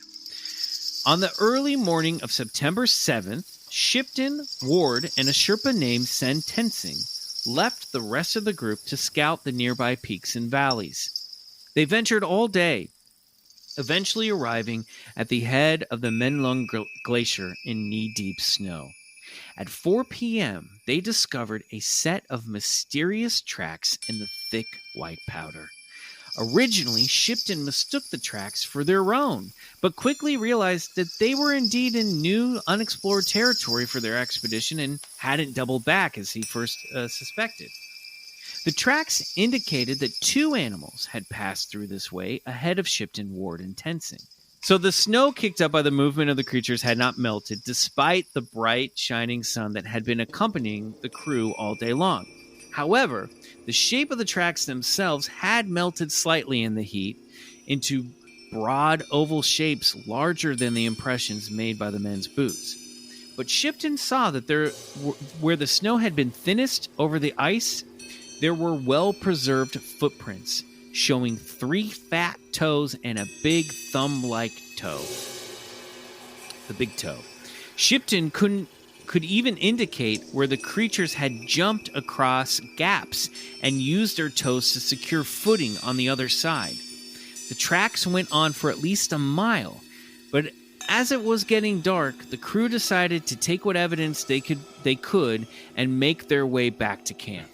On the early morning of September 7th, Shipton, Ward, and a Sherpa named Sen Tensing left the rest of the group to scout the nearby peaks and valleys. They ventured all day, eventually arriving at the head of the Menlung Glacier in knee-deep snow. At 4 p.m., they discovered a set of mysterious tracks in the thick white powder. Originally, Shipton mistook the tracks for their own, but quickly realized that they were indeed in new, unexplored territory for their expedition and hadn't doubled back as he first suspected. The tracks indicated that 2 animals had passed through this way ahead of Shipton, Ward, and Tensing. So the snow kicked up by the movement of the creatures had not melted, despite the bright, shining sun that had been accompanying the crew all day long. However, the shape of the tracks themselves had melted slightly in the heat into broad oval shapes larger than the impressions made by the men's boots. But Shipton saw that where the snow had been thinnest over the ice, there were well-preserved footprints showing 3 fat toes and a big thumb-like toe. The big toe. Shipton could even indicate where the creatures had jumped across gaps and used their toes to secure footing on the other side. The tracks went on for at least a mile, but as it was getting dark, the crew decided to take what evidence they could and make their way back to camp.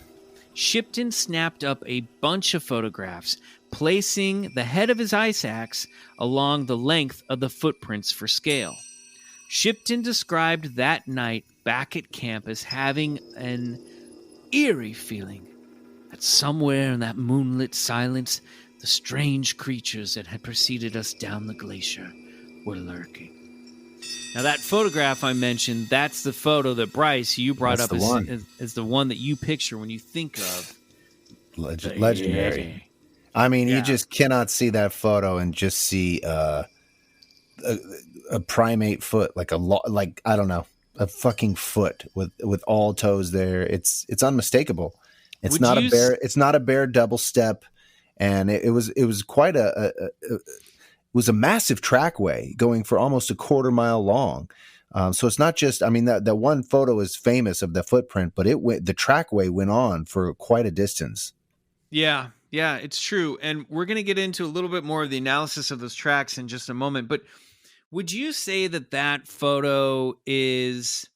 Shipton snapped up a bunch of photographs, placing the head of his ice axe along the length of the footprints for scale. Shipton described that night back at camp as having an eerie feeling that somewhere in that moonlit silence, the strange creatures that had preceded us down the glacier were lurking. Now, that photograph I mentioned, that's the photo that, Bryce, you brought up as the one that you picture when you think of legendary. I mean, you just cannot see that photo and just see a primate foot, like I don't know, a fucking foot with all toes there. It's unmistakable. It's not a bear double step, and it was quite it was a massive trackway going for almost a quarter mile long. So it's not just, I mean, that one photo is famous of the footprint, but the trackway went on for quite a distance. Yeah, it's true. And we're going to get into a little bit more of the analysis of those tracks in just a moment. But would you say that photo is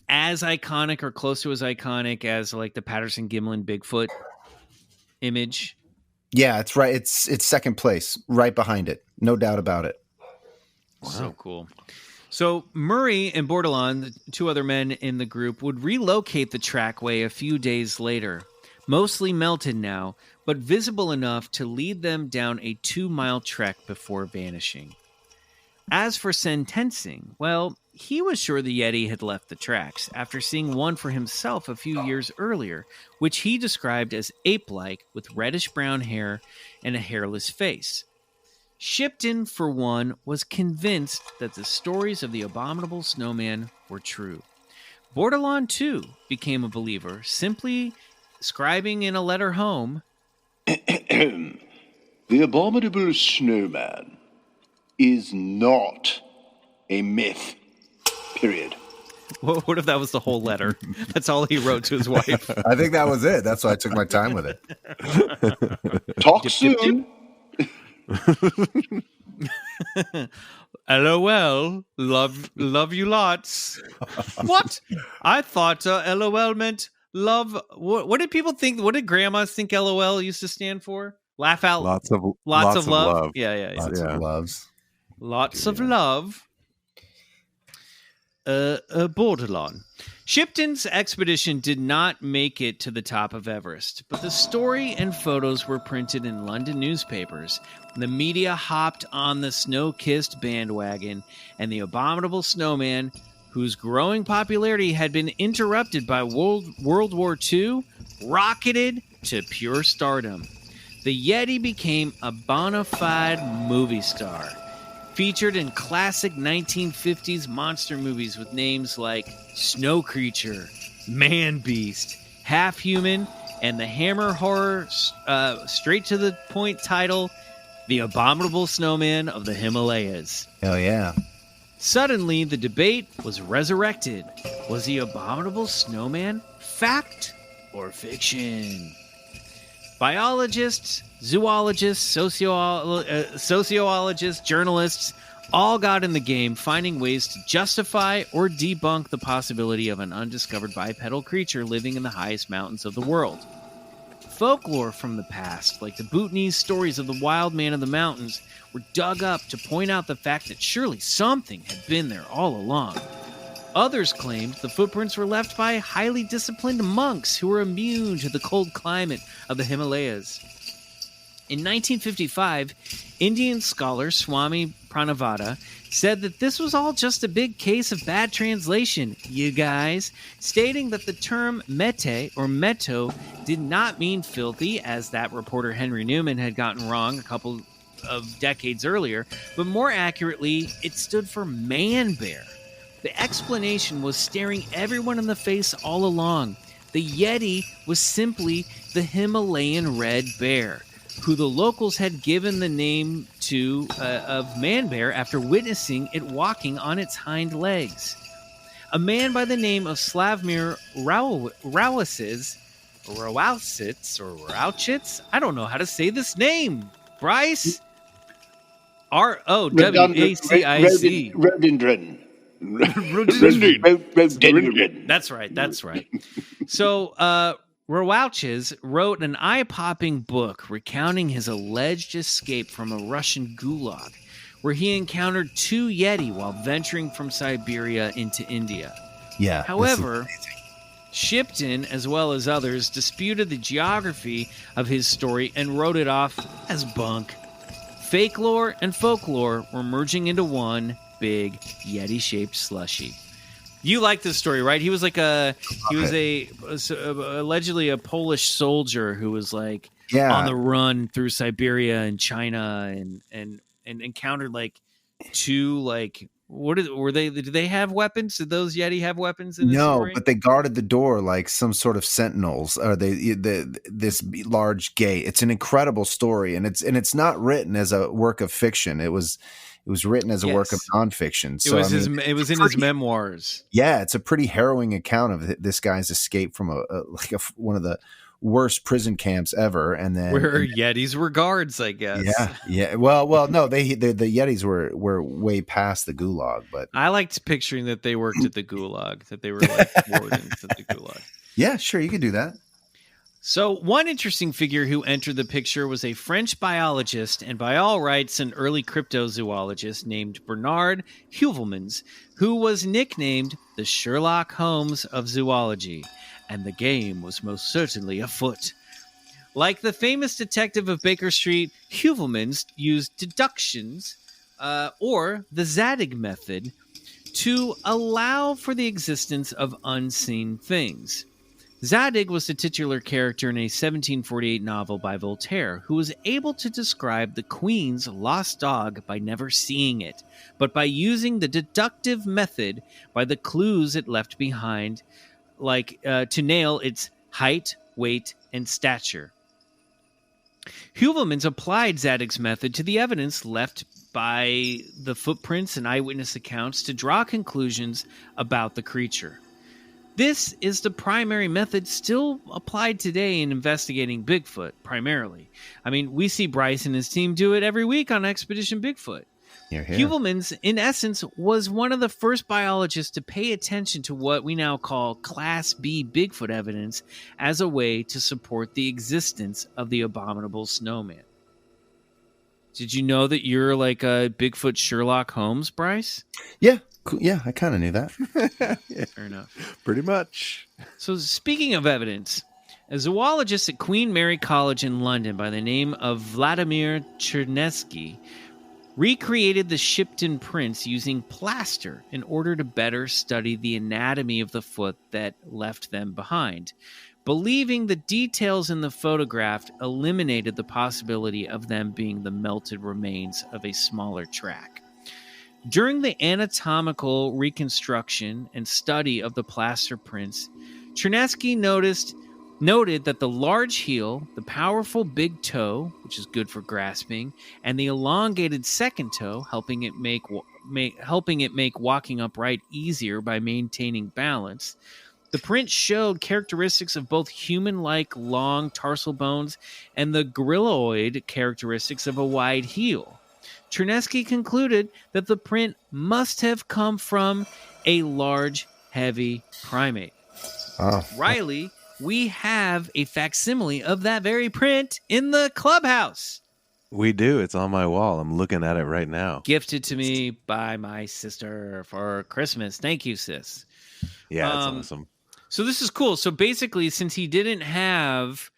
as iconic or close to as iconic as like the Patterson-Gimlin Bigfoot image? Yeah, it's right. It's second place, right behind it. No doubt about it. Wow. So cool. So Murray and Bordelon, the 2 other men in the group, would relocate the trackway a few days later, mostly melted now, but visible enough to lead them down a 2-mile trek before vanishing. As for sentencing, well, he was sure the Yeti had left the tracks after seeing one for himself a few years earlier, which he described as ape-like with reddish-brown hair and a hairless face. Shipton, for one, was convinced that the stories of the Abominable Snowman were true. Bordelon, too, became a believer, simply scribing in a letter home, The Abominable Snowman is not a myth. Period. What if that was the whole letter? That's all he wrote to his wife. I think that was it. That's why I took my time with it. Talk soon. LOL. Love you lots. What? I thought LOL meant love. What did people think? What did grandmas think LOL used to stand for? Laugh out. Lots of love. Yeah. Lots of loves. Lots of love. Bordelon. Shipton's expedition did not make it to the top of Everest, but the story and photos were printed in London newspapers. The media hopped on the snow-kissed bandwagon, and the Abominable Snowman, whose growing popularity had been interrupted by World War II, rocketed to pure stardom. The Yeti became a bona fide movie star, featured in classic 1950s monster movies with names like Snow Creature, Man Beast, Half Human, and the Hammer horror straight-to-the-point title, The Abominable Snowman of the Himalayas. Hell yeah. Suddenly, the debate was resurrected. Was the Abominable Snowman fact or fiction? Biologists, zoologists, sociologists, journalists all got in the game, finding ways to justify or debunk the possibility of an undiscovered bipedal creature living in the highest mountains of the world. Folklore from the past, like the Bhutanese stories of the wild man of the mountains, were dug up to point out the fact that surely something had been there all along. Others claimed the footprints were left by highly disciplined monks who were immune to the cold climate of the Himalayas. In 1955, Indian scholar Swami Pranavada said that this was all just a big case of bad translation, you guys, stating that the term mete or meto did not mean filthy, as that reporter Henry Newman had gotten wrong a couple of decades earlier, but more accurately, it stood for man-bear, The explanation was staring everyone in the face all along. The Yeti was simply the Himalayan red bear, who the locals had given the name to of man bear after witnessing it walking on its hind legs. A man by the name of Slavomir Rowlitz, I don't know how to say this name. Bryce? Rowacik. Rhododendron. That's right. So, Rowlitz wrote an eye-popping book recounting his alleged escape from a Russian gulag, where he encountered 2 Yeti while venturing from Siberia into India. Yeah. However, Shipton, as well as others, disputed the geography of his story and wrote it off as bunk. Fake lore and folklore were merging into one big Yeti-shaped slushie. You like this story, right? He was like allegedly a Polish soldier who was like on the run through Siberia and China and encountered like 2 like did they have weapons? Did those Yeti have weapons in the story? No, but they guarded the door like some sort of sentinels, or this large gate. It's an incredible story, and it's not written as a work of fiction. It was written as a work of nonfiction. So it was in his memoirs. Yeah, it's a pretty harrowing account of this guy's escape from one of the worst prison camps ever, and then where Yetis were guards, I guess. Yeah. Well, no, the Yetis were way past the gulag, but I liked picturing that they worked at the gulag, that they were like wardens at the gulag. Yeah, sure, you could do that. So one interesting figure who entered the picture was a French biologist and by all rights an early cryptozoologist named Bernard Heuvelmans, who was nicknamed the Sherlock Holmes of zoology. And the game was most certainly afoot. Like the famous detective of Baker Street, Heuvelmans used deductions, or the Zadig method, to allow for the existence of unseen things. Zadig was the titular character in a 1748 novel by Voltaire, who was able to describe the Queen's lost dog by never seeing it, but by using the deductive method by the clues it left behind, like to nail its height, weight, and stature. Heuvelmans applied Zadig's method to the evidence left by the footprints and eyewitness accounts to draw conclusions about the creature. This is the primary method still applied today in investigating Bigfoot, primarily. I mean, we see Bryce and his team do it every week on Expedition Bigfoot. Heuvelmans, in essence, was one of the first biologists to pay attention to what we now call Class B Bigfoot evidence as a way to support the existence of the Abominable Snowman. Did you know that you're like a Bigfoot Sherlock Holmes, Bryce? Yeah, cool. Yeah, I kind of knew that. Yeah, fair enough. Pretty much. So speaking of evidence, a zoologist at Queen Mary College in London by the name of Vladimir Chernesky recreated the Shipton prints using plaster in order to better study the anatomy of the foot that left them behind, believing the details in the photograph eliminated the possibility of them being the melted remains of a smaller track. During the anatomical reconstruction and study of the plaster prints, Chernesky noted that the large heel, the powerful big toe, which is good for grasping, and the elongated second toe, helping it make walking upright easier by maintaining balance. The print showed characteristics of both human-like long tarsal bones and the gorilloid characteristics of a wide heel. Chernesky concluded that the print must have come from a large, heavy primate. Riley, we have a facsimile of that very print in the clubhouse. We do. It's on my wall. I'm looking at it right now. Gifted to me by my sister for Christmas. Thank you, sis. Yeah, it's awesome. So this is cool. So basically, since he didn't have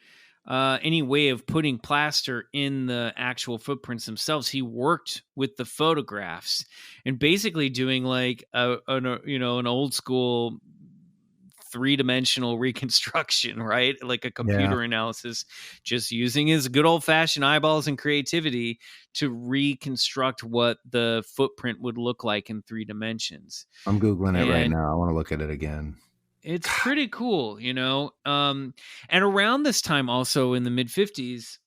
any way of putting plaster in the actual footprints themselves, he worked with the photographs and basically doing like an old school 3-dimensional reconstruction, right? Like a computer analysis, just using his good old fashioned eyeballs and creativity to reconstruct what the footprint would look like in 3 dimensions. I'm Googling it right And now. I want to look at it again. it's pretty cool, you know? And around this time, also in the mid 50s,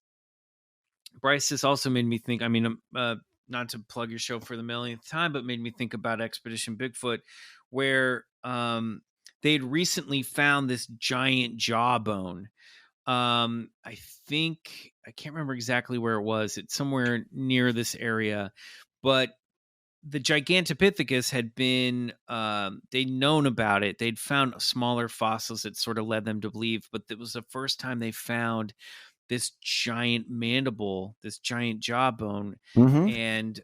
Bryce, this also made me think, I mean, not to plug your show for the millionth time, but made me think about Expedition Bigfoot, where they'd recently found this giant jawbone. I think, I can't remember exactly where it was. It's somewhere near this area, but the Gigantopithecus had been, they'd known about it. They'd found smaller fossils that sort of led them to believe, but it was the first time they found this giant mandible, this giant jawbone, and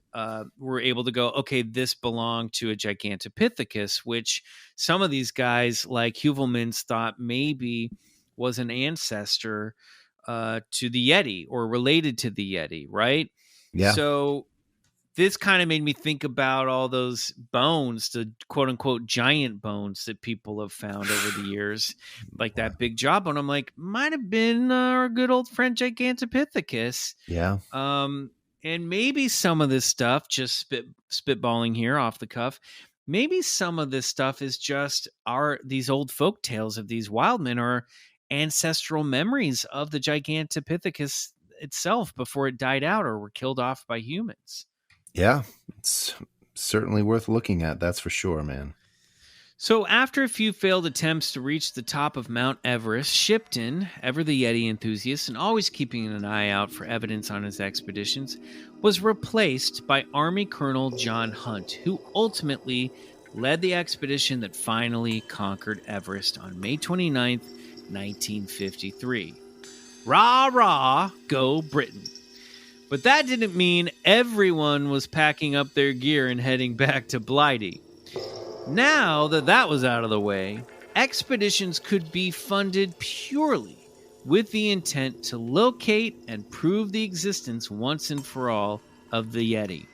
were able to go, okay, this belonged to a Gigantopithecus, which some of these guys, like Heuvelmans, thought maybe was an ancestor to the Yeti or related to the Yeti, right? Yeah. So this kind of made me think about all those bones, the quote unquote giant bones that people have found over the years, like that big jawbone. I'm like, might have been our good old friend Gigantopithecus. Yeah. And maybe some of this stuff, just spitballing here off the cuff, maybe some of this stuff is just these old folk tales of these wild men are ancestral memories of the Gigantopithecus itself before it died out or were killed off by humans. Yeah, it's certainly worth looking at. That's for sure, man. So after a few failed attempts to reach the top of Mount Everest, Shipton, ever the Yeti enthusiast and always keeping an eye out for evidence on his expeditions, was replaced by Army Colonel John Hunt, who ultimately led the expedition that finally conquered Everest on May 29th, 1953. Rah, rah, go Britain. But that didn't mean everyone was packing up their gear and heading back to Blighty. Now that that was out of the way, expeditions could be funded purely with the intent to locate and prove the existence once and for all of the Yeti.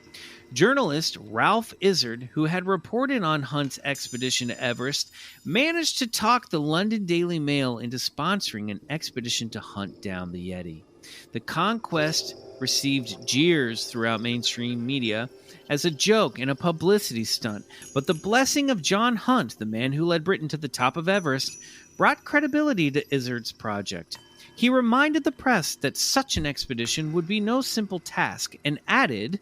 Journalist Ralph Izard, who had reported on Hunt's expedition to Everest, managed to talk the London Daily Mail into sponsoring an expedition to hunt down the Yeti. The conquest received jeers throughout mainstream media as a joke and a publicity stunt, but the blessing of John Hunt, the man who led Britain to the top of Everest, brought credibility to Izard's project. He reminded the press that such an expedition would be no simple task and added,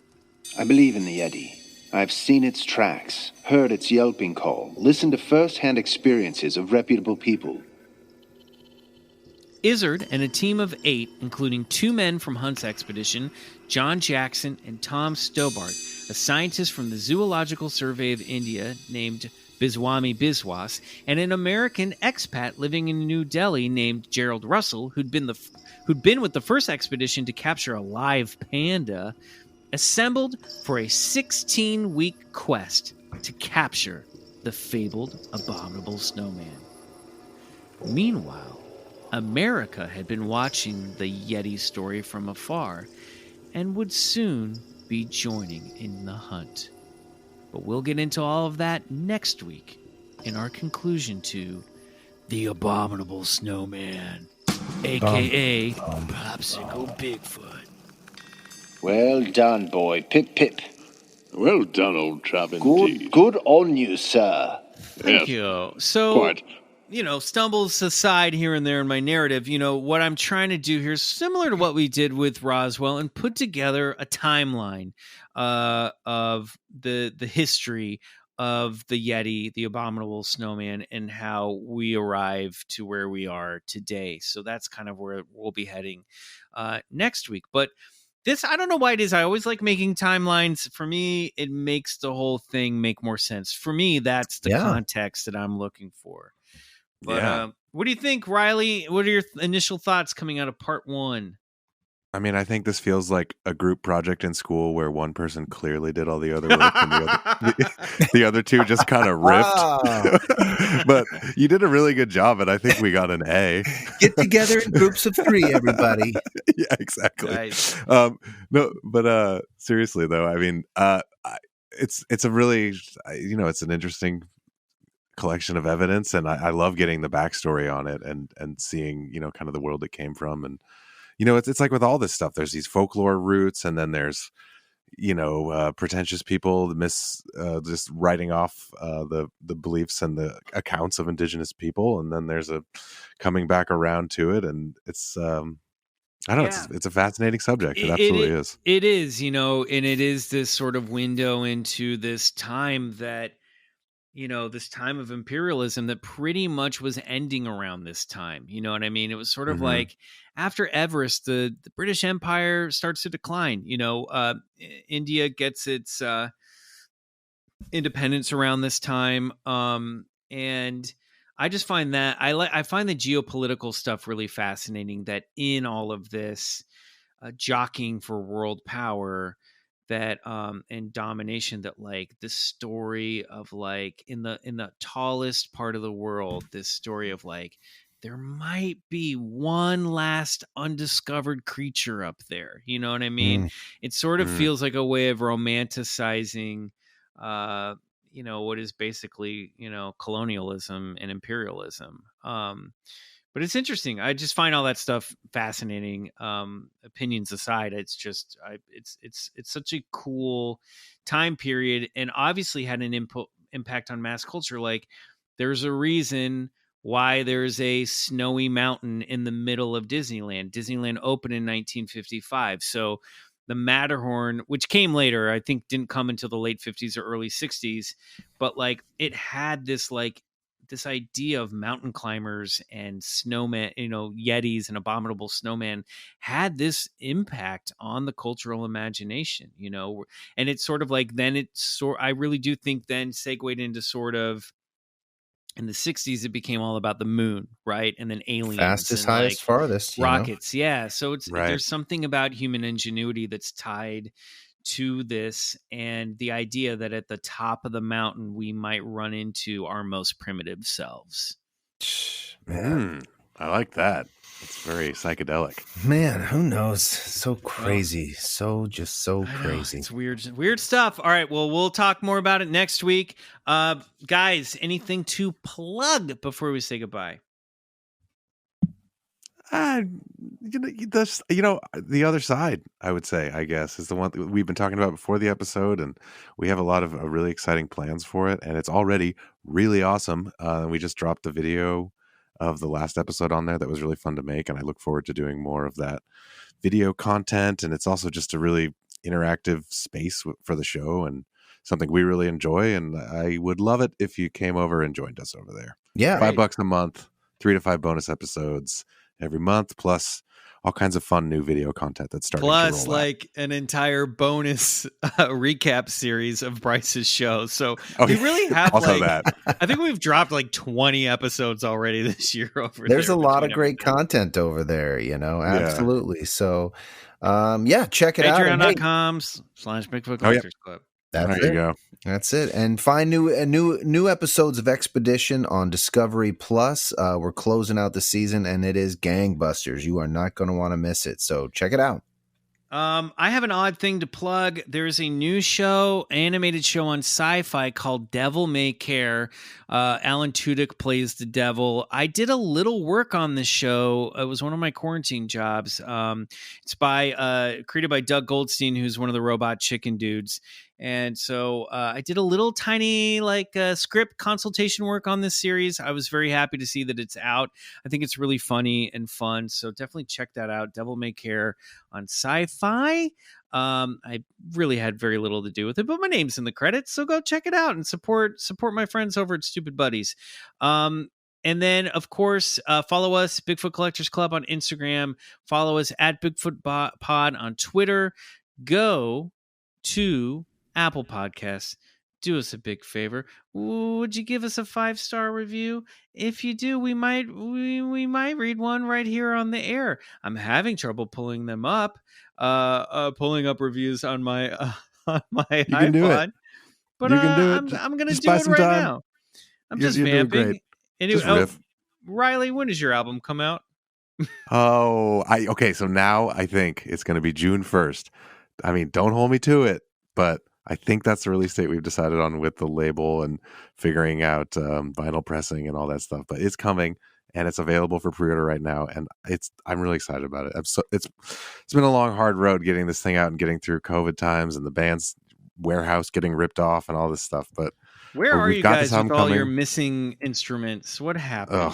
I believe in the Yeti. I've seen its tracks, heard its yelping call, listened to first-hand experiences of reputable people. Izard and a team of 8, including 2 men from Hunt's expedition, John Jackson and Tom Stobart, a scientist from the Zoological Survey of India named Biswami Biswas, and an American expat living in New Delhi named Gerald Russell, who'd been with the first expedition to capture a live panda, assembled for a 16-week quest to capture the fabled Abominable Snowman. Meanwhile, America had been watching the Yeti story from afar and would soon be joining in the hunt. But we'll get into all of that next week in our conclusion to The Abominable Snowman, a.k.a. Popsicle Bigfoot. Well done, boy. Pip, pip. Well done, old chap, indeed. Good on you, sir. Thank you. So, Quite. Stumbles aside here and there in my narrative, what I'm trying to do here is similar to what we did with Roswell and put together a timeline of the history of the Yeti, the Abominable Snowman, and how we arrived to where we are today. So that's kind of where we'll be heading next week. But this, I don't know why it is. I always like making timelines. For me, it makes the whole thing make more sense. For me, that's the context that I'm looking for. But what do you think, Riley? What are your initial thoughts coming out of part 1? I mean, I think this feels like a group project in school where one person clearly did all the other work and the other 2 just kind of riffed. But you did a really good job, and I think we got an A. Get together in groups of 3, everybody. Yeah, exactly. Nice. No, but seriously though, I mean, it's a really, it's an interesting collection of evidence, and I love getting the backstory on it and seeing, you know, kind of the world it came from. And you know, it's like with all this stuff, there's these folklore roots, and then there's, you know, pretentious people just writing off the beliefs and the accounts of indigenous people, and then there's a coming back around to it, and it's I don't know, it's a fascinating subject. It absolutely is. It is, you know, and it is this sort of window into this time that, you know, this time of imperialism that pretty much was ending around this time. You know what I mean? It was sort of like after Everest, the British Empire starts to decline. You know, India gets its independence around this time. And I just find that I find the geopolitical stuff really fascinating, that in all of this jockeying for world power, that and domination, that like this story of like in the tallest part of the world, this story of like there might be one last undiscovered creature up there. You know what I mean? It sort of feels like a way of romanticizing you know, what is basically, you know, colonialism and imperialism. But it's interesting. I just find all that stuff fascinating. Opinions aside, it's just it's such a cool time period, and obviously had an impact on mass culture. Like, there's a reason why there's a snowy mountain in the middle of Disneyland. Disneyland opened in 1955, so the Matterhorn, which came later, I think didn't come until the late 50s or early 60s, but like it had this like this idea of mountain climbers and snowman, you know, Yetis and Abominable Snowman had this impact on the cultural imagination, you know, and it's sort of like then I really do think then segued into sort of in the 60s, it became all about the moon, right? And then aliens, fastest, and highest, like farthest, rockets. Yeah. So Right. there's something about human ingenuity that's tied to this, and the idea that at the top of the mountain we might run into our most primitive selves. Man, I like that. It's very psychedelic. man, who knows? So crazy, so crazy. It's weird stuff. All right, well, we'll talk more about it next week. Guys, anything to plug before we say goodbye? You know, the other side, I would say, I guess, is the one that we've been talking about before the episode, and we have a lot of really exciting plans for it, and it's already really awesome. We just dropped the video of the last episode on there that was really fun to make, and I look forward to doing more of that video content. And it's also just a really interactive space for the show, and something we really enjoy, and I would love it if you came over and joined us over there. Yeah, $5 a month, 3 to 5 bonus episodes every month, plus all kinds of fun new video content that's starting to roll out. Like an entire bonus recap series of Bryce's show. So we really have also like, that. I think we've dropped like 20 episodes already this year over There's there. a lot of great content over there, you know, absolutely. Yeah. So, check it out. Patreon.com/Bigfoot Collectors Club. That's there you go. That's it. And find new episodes of Expedition on Discovery Plus. We're closing out the season, and it is gangbusters. You are not going to want to miss it. So check it out. I have an odd thing to plug. There's a new show, animated show on Sci-Fi called Devil May Care. Alan Tudyk plays the devil. I did a little work on this show. It was one of my quarantine jobs. It's created by Doug Goldstein, who's one of the Robot Chicken dudes. And so I did a little tiny script consultation work on this series. I was very happy to see that it's out. I think it's really funny and fun. So definitely check that out. Devil May Care on Sci-Fi. I really had very little to do with it, but my name's in the credits. So go check it out and support my friends over at Stupid Buddies. And then, of course, follow us, Bigfoot Collectors Club on Instagram. Follow us at Bigfoot Pod on Twitter. Go to Apple Podcasts. Do us a big favor. Would you give us a 5-star review? If you do, we might read one right here on the air. I'm having trouble pulling them up. Pulling up reviews on my iPod. You can do it. But you can do it. I'm going to do it right now. I'm just vamping. Anyway, Riley, when does your album come out? Okay. So now I think it's going to be June 1st. I mean, don't hold me to it, but I think that's the release date we've decided on with the label and figuring out vinyl pressing and all that stuff. But it's coming and it's available for pre-order right now, and I'm really excited about it. It's been a long, hard road getting this thing out and getting through COVID times and the band's warehouse getting ripped off and all this stuff. But where are you guys with all coming. your missing instruments? What happened?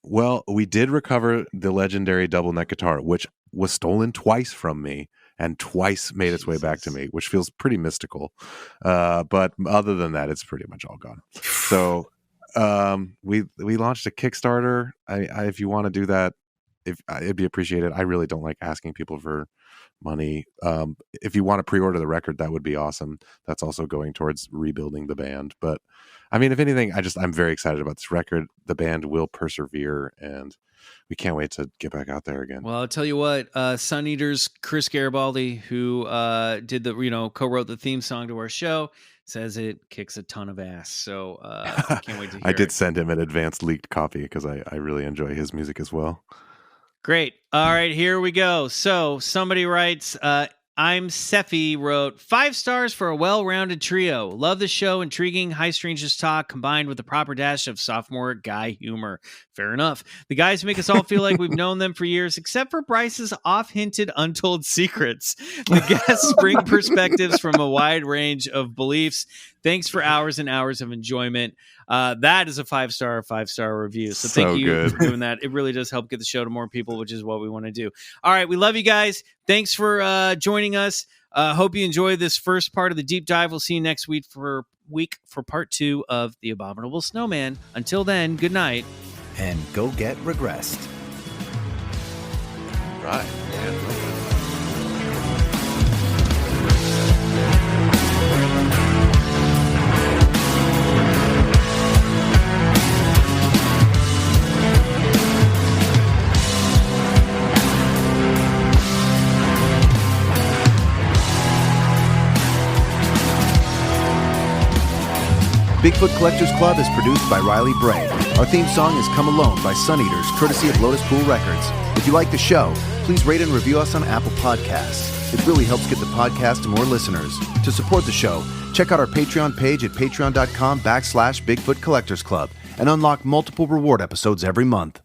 Well, we did recover the legendary double neck guitar, which was stolen twice from me and twice made its way back to me, which feels pretty mystical. But other than that, it's pretty much all gone. So we launched a Kickstarter. If you want to do that, it'd be appreciated. I really don't like asking people for money. If you want to pre-order the record, that would be awesome. That's also going towards rebuilding the band. But I mean, if anything, I'm very excited about this record. The band will persevere, and we can't wait to get back out there again. Well, I'll tell you what, Sun Eater's Chris Garibaldi, who did co-wrote the theme song to our show, says it kicks a ton of ass. So I can't wait to hear I did it. send him an advanced leaked copy because I really enjoy his music as well. Great. All right, here we go. So somebody writes, I'm Sephi wrote 5 stars for a well-rounded trio. Love the show, intriguing, high strangeness talk combined with the proper dash of sophomore guy humor. Fair enough. The guys make us all feel like we've known them for years, except for Bryce's off-hinted untold secrets. The guests bring perspectives from a wide range of beliefs. Thanks for hours and hours of enjoyment. That is a 5-star review. So thank you for doing that. It really does help get the show to more people, which is what we want to do. All right. We love you guys. Thanks for joining us. Hope you enjoy this first part of the deep dive. We'll see you next week for part 2 of The Abominable Snowman. Until then, good night. And go get regressed. Right. Bigfoot Collectors Club is produced by Riley Bray. Our theme song is Come Alone by Sun Eaters, courtesy of Lotus Pool Records. If you like the show, please rate and review us on Apple Podcasts. It really helps get the podcast to more listeners. To support the show, check out our Patreon page at patreon.com/Bigfoot Collectors Club and unlock multiple reward episodes every month.